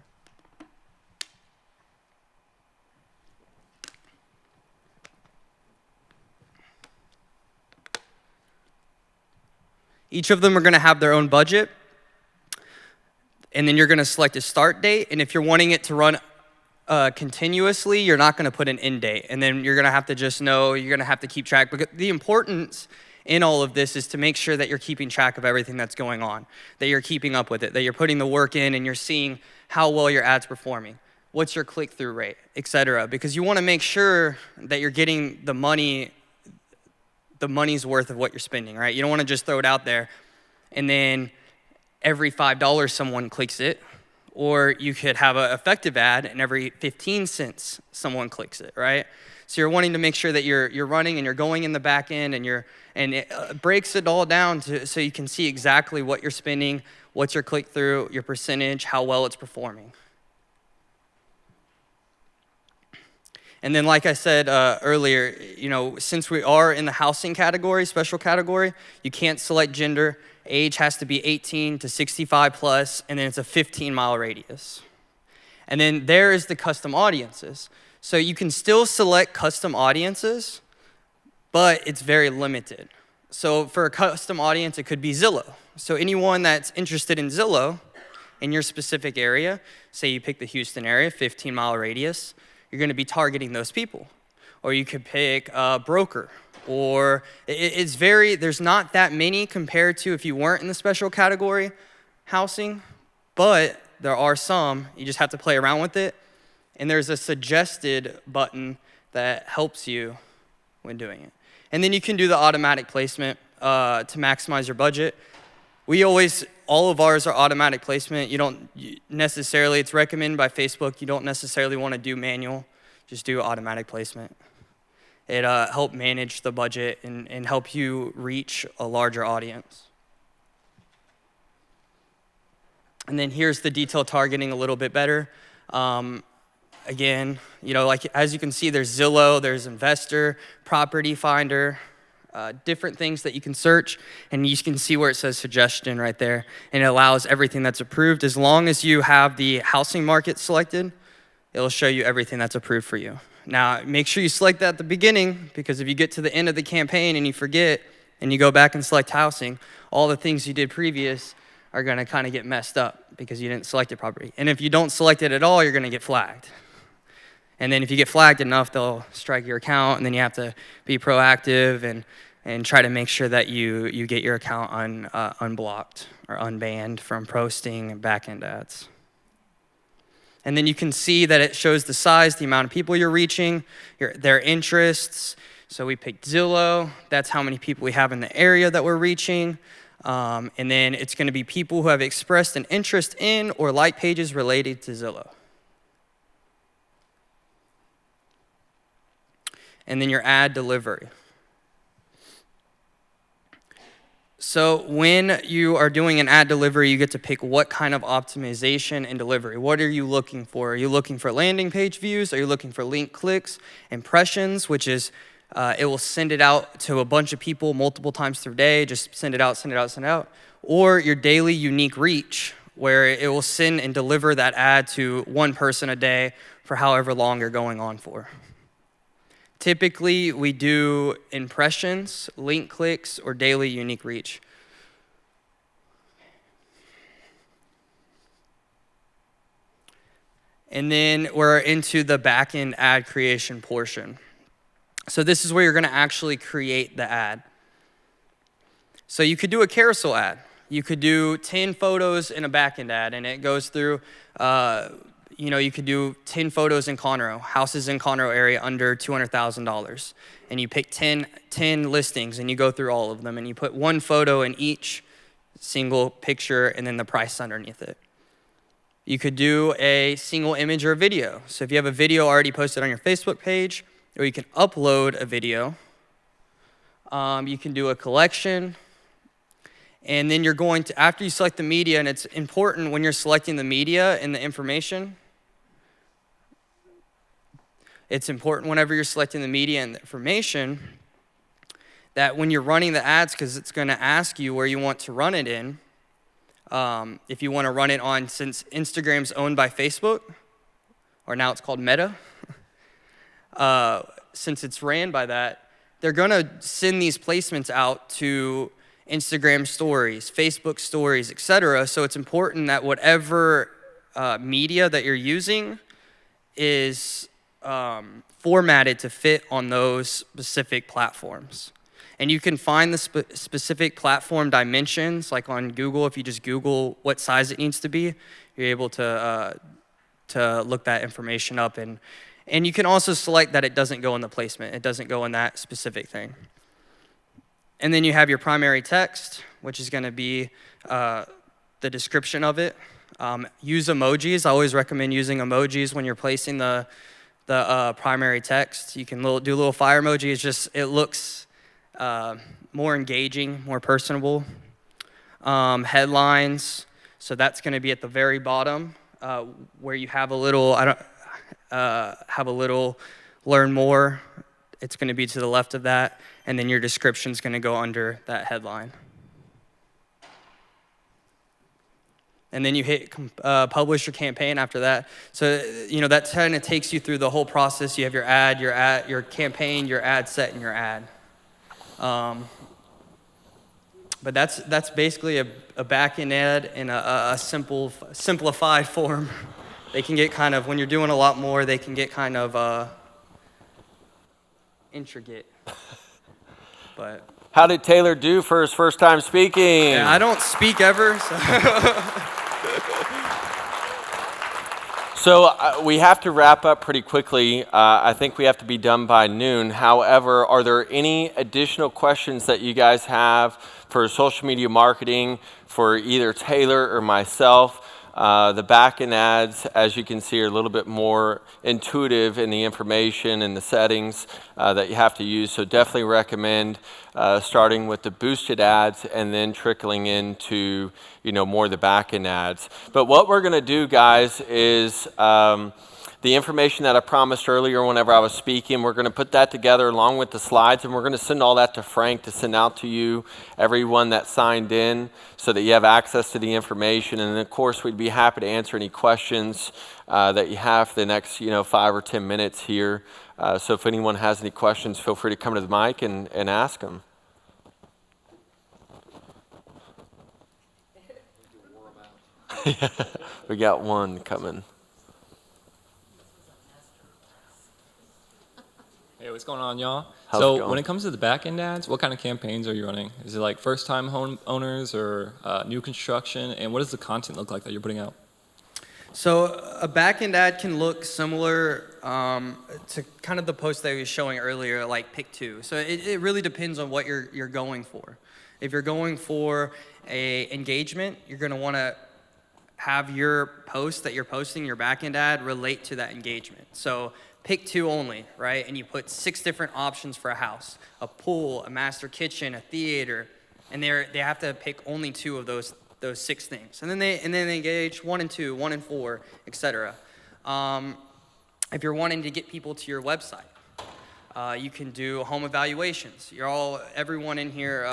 Each of them are going to have their own budget. And then you're going to select a start date. And if you're wanting it to run continuously, you're not going to put an end date. And then you're going to have to just know, you're going to have to keep track. Because the importance in all of this is to make sure that you're keeping track of everything that's going on, that you're keeping up with it, that you're putting the work in and you're seeing how well your ad's performing. What's your click-through rate, et cetera. Because you want to make sure that you're getting the money's worth of what you're spending, right? You don't want to just throw it out there and then every $5 someone clicks it, or you could have an effective ad and every 15 cents someone clicks it, right? So you're wanting to make sure that you're running and you're going in the back end and it breaks it all down so you can see exactly what you're spending, what's your click-through, your percentage, how well it's performing. And then like I said earlier, since we are in the housing category, special category, you can't select gender. Age has to be 18 to 65 plus, and then it's a 15-mile radius. And then there is the custom audiences. So you can still select custom audiences, but it's very limited. So for a custom audience, it could be Zillow. So anyone that's interested in Zillow in your specific area, say you pick the Houston area, 15-mile radius, you're going to be targeting those people. Or you could pick a broker. Or there's not that many compared to if you weren't in the special category housing, but there are some. You just have to play around with it. And there's a suggested button that helps you when doing it. And then you can do the automatic placement to maximize your budget. All of ours are automatic placement. It's recommended by Facebook. You don't necessarily want to do manual, just do automatic placement. It helps manage the budget and help you reach a larger audience. And then here's the detailed targeting a little bit better. Again, as you can see, there's Zillow, there's Investor, Property Finder, different things that you can search, and you can see where it says suggestion right there, and it allows everything that's approved. As long as you have the housing market selected, it'll show you everything that's approved for you. Now, make sure you select that at the beginning, because if you get to the end of the campaign and you forget, and you go back and select housing, all the things you did previous are gonna kind of get messed up because you didn't select it properly. And if you don't select it at all, you're gonna get flagged. And then if you get flagged enough, they'll strike your account, and then you have to be proactive and try to make sure that you get your account unblocked or unbanned from posting backend ads. And then you can see that it shows the size, the amount of people you're reaching, their interests. So we picked Zillow. That's how many people we have in the area that we're reaching. And then it's going to be people who have expressed an interest in or like pages related to Zillow. And then your ad delivery. So when you are doing an ad delivery, you get to pick what kind of optimization and delivery. What are you looking for? Are you looking for landing page views? Are you looking for link clicks, impressions, which is it will send it out to a bunch of people multiple times through the day, just send it out, send it out, send it out. Or your daily unique reach, where it will send and deliver that ad to one person a day for however long you're going on for. Typically, we do impressions, link clicks, or daily unique reach. And then we're into the backend ad creation portion. So this is where you're going to actually create the ad. So you could do a carousel ad. You could do 10 photos in a backend ad, and it goes through, you could do 10 photos in Conroe, houses in Conroe area under $200,000. And you pick 10 listings, and you go through all of them, and you put one photo in each single picture, and then the price underneath it. You could do a single image or a video. So if you have a video already posted on your Facebook page, or you can upload a video, you can do a collection. And then you're going to, after you select the media, and it's important when you're selecting the media and the information, it's important whenever you're selecting the media and the information that when you're running the ads, because it's going to ask you where you want to run it in, if you want to run it on, since Instagram's owned by Facebook, or now it's called Meta, since it's ran by that, they're going to send these placements out to Instagram stories, Facebook stories, etc. So it's important that whatever media that you're using is formatted to fit on those specific platforms. And you can find the specific platform dimensions, like on Google. If you just Google what size it needs to be, you're able to look that information up. And you can also select that it doesn't go in the placement. It doesn't go in that specific thing. And then you have your primary text, which is going to be the description of it. Use emojis. I always recommend using emojis when you're placing the primary text. You can do a little fire emoji. It looks more engaging, more personable. Headlines. So that's going to be at the very bottom where you have a little. Learn more. It's going to be to the left of that, and then your description's going to go under that headline. And then you hit publish your campaign after that. So that kind of takes you through the whole process. You have your ad, your campaign, your ad set, and your ad. But that's basically a backend ad in a simplified form. They can get kind of, when you're doing a lot more, they can get kind of intricate. But
how did Taylor do for his first time speaking?
Yeah, I don't speak ever.
So we have to wrap up pretty quickly. I think we have to be done by noon. However, are there any additional questions that you guys have for social media marketing for either Taylor or myself? The backend ads, as you can see, are a little bit more intuitive in the information and the settings that you have to use. So definitely recommend starting with the boosted ads and then trickling into more of the backend ads. But what we're going to do, guys, is the information that I promised earlier whenever I was speaking, we're going to put that together along with the slides, and we're going to send all that to Frank to send out to you, everyone that signed in, so that you have access to the information. And of course, we'd be happy to answer any questions that you have for the next 5 or 10 minutes here. So if anyone has any questions, feel free to come to the mic and ask them. We got one coming.
Hey, what's going on, y'all?
How's it
So
going?
when it comes to the back-end ads, what kind of campaigns are you running? Is it like first-time home owners or new construction? And what does the content look like that you're putting out?
So a backend ad can look similar to kind of the post that I was showing earlier, like pick two. So it really depends on what you're going for. If you're going for a engagement, you're going to want to have your post that you're posting, your backend ad, relate to that engagement. So pick 2 only, right? And you put 6 different options for a house: a pool, a master kitchen, a theater, and they have to pick only 2 of those 6 things. And then they engage 1 and 2, 1 and 4, etc. If you're wanting to get people to your website, you can do home evaluations. Everyone in here,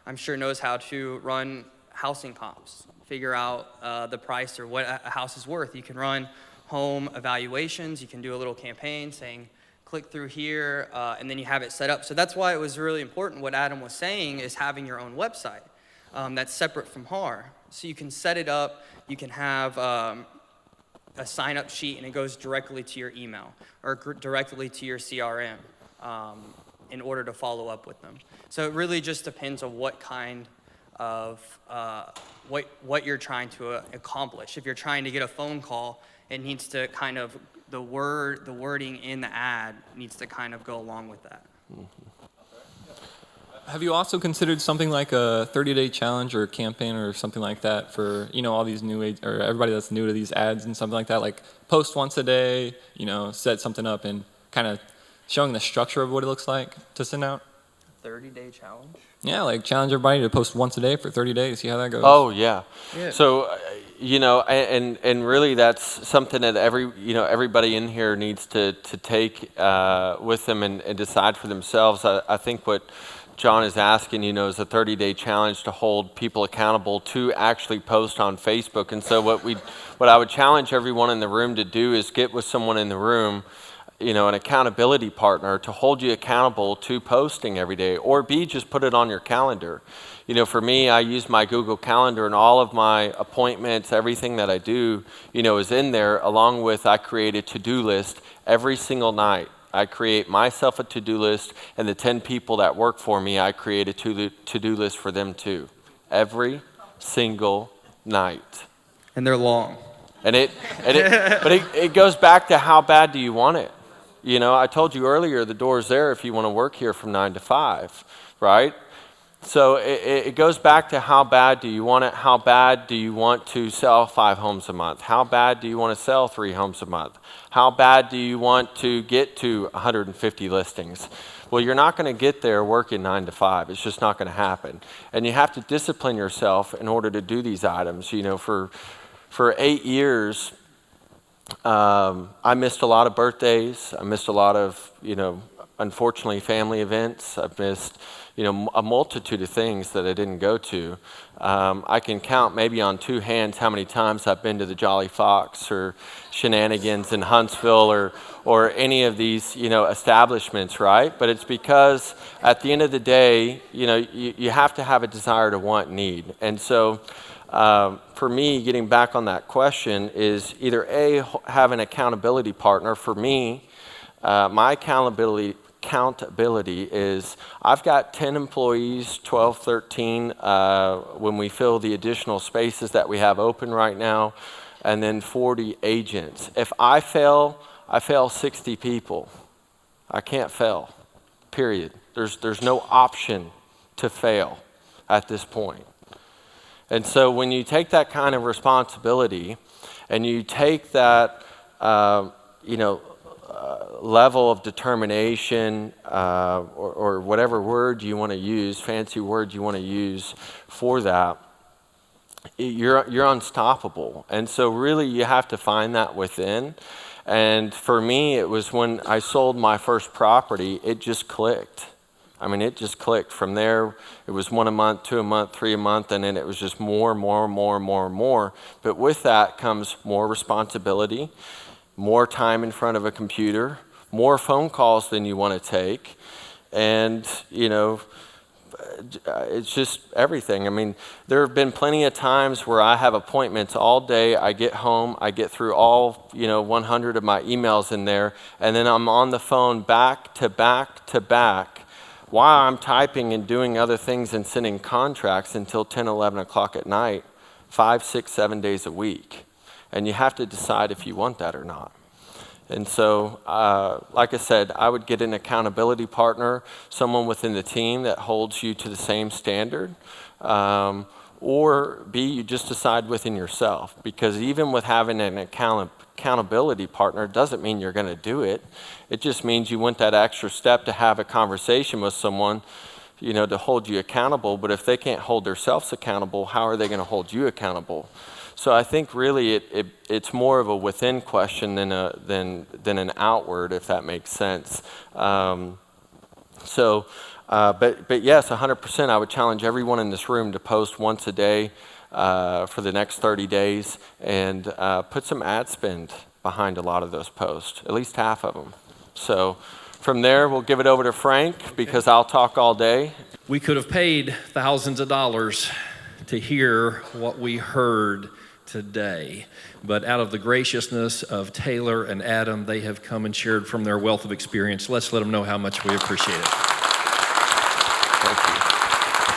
I'm sure, knows how to run housing comps, figure out the price or what a house is worth. You can run home evaluations. You can do a little campaign saying, click through here, and then you have it set up. So that's why it was really important what Adam was saying, is having your own website that's separate from HAR. So you can set it up. You can have a sign-up sheet, and it goes directly to your email or directly to your CRM in order to follow up with them. So it really just depends on what kind of what you're trying to accomplish. If you're trying to get a phone call, it needs to kind of, the wording in the ad needs to kind of go along with that.
Have you also considered something like a 30-day challenge or a campaign or something like that for, all these new age, or everybody that's new to these ads and something like that? Like post once a day, set something up and kind of showing the structure of what it looks like to send out?
30-day challenge?
Yeah, like challenge everybody to post once a day for 30 days, see how that goes.
Oh, yeah. So, and really that's something that everybody in here needs to take with them and decide for themselves. I think what John is asking, is a 30-day challenge to hold people accountable to actually post on Facebook. And so what I would challenge everyone in the room to do is get with someone in the room, an accountability partner to hold you accountable to posting every day, or B, just put it on your calendar. For me, I use my Google Calendar, and all of my appointments, everything that I do, is in there, along with I create a to-do list every single night. I create myself a to-do list, and the 10 people that work for me, I create a to-do list for them too, every single night.
And they're long.
But it goes back to how bad do you want it? I told you earlier, the door's there if you want to work here from 9 to 5, right? So it goes back to how bad do you want it? How bad do you want to sell 5 homes a month? How bad do you want to sell 3 homes a month? How bad do you want to get to 150 listings? Well, you're not going to get there working 9 to 5. It's just not going to happen. And you have to discipline yourself in order to do these items. For 8 years, I missed a lot of birthdays. I missed a lot of, unfortunately, family events. I've missed, a multitude of things that I didn't go to. I can count maybe on 2 hands how many times I've been to the Jolly Fox or Shenanigans in Huntsville or any of these, establishments, right? But it's because at the end of the day, you have to have a desire to want and need. And so for me, getting back on that question is either A, have an accountability partner. For me, my accountability is I've got 10 employees, 12, 13, when we fill the additional spaces that we have open right now, and then 40 agents. If I fail 60 people. I can't fail, period. There's no option to fail at this point. And so when you take that kind of responsibility and you take that, level of determination or whatever word you want to use, fancy word you want to use for that, you're unstoppable. And so really you have to find that within. And for me, it was when I sold my first property, it just clicked. I mean, it just clicked. From there, it was 1 a month, 2 a month, 3 a month, and then it was just more. But with that comes more responsibility, more time in front of a computer, more phone calls than you want to take, and, it's just everything. I mean, there have been plenty of times where I have appointments all day. I get home, I get through all, 100 of my emails in there, and then I'm on the phone back to back while I'm typing and doing other things and sending contracts until 10, 11 o'clock at night, 5, 6, 7 days a week. And you have to decide if you want that or not. And so, like I said, I would get an accountability partner, someone within the team that holds you to the same standard. Or B, you just decide within yourself. Because even with having an accountability partner doesn't mean you're going to do it. It just means you went that extra step to have a conversation with someone, you know, to hold you accountable. But if they can't hold themselves accountable, how are they going to hold you accountable? So I think really it's more of a within question than an outward, if that makes sense. But yes, 100%, I would challenge everyone in this room to post once a day for the next 30 days and put some ad spend behind a lot of those posts, at least half of them. So from there, we'll give it over to Frank because I'll talk all day.
We could have paid thousands of dollars to hear what we heard today. But out of the graciousness of Taylor and Adam, they have come and shared from their wealth of experience. Let's let them know how much we appreciate it.
Thank you.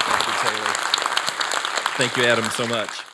Thank you, Taylor.
Thank you, Adam, so much.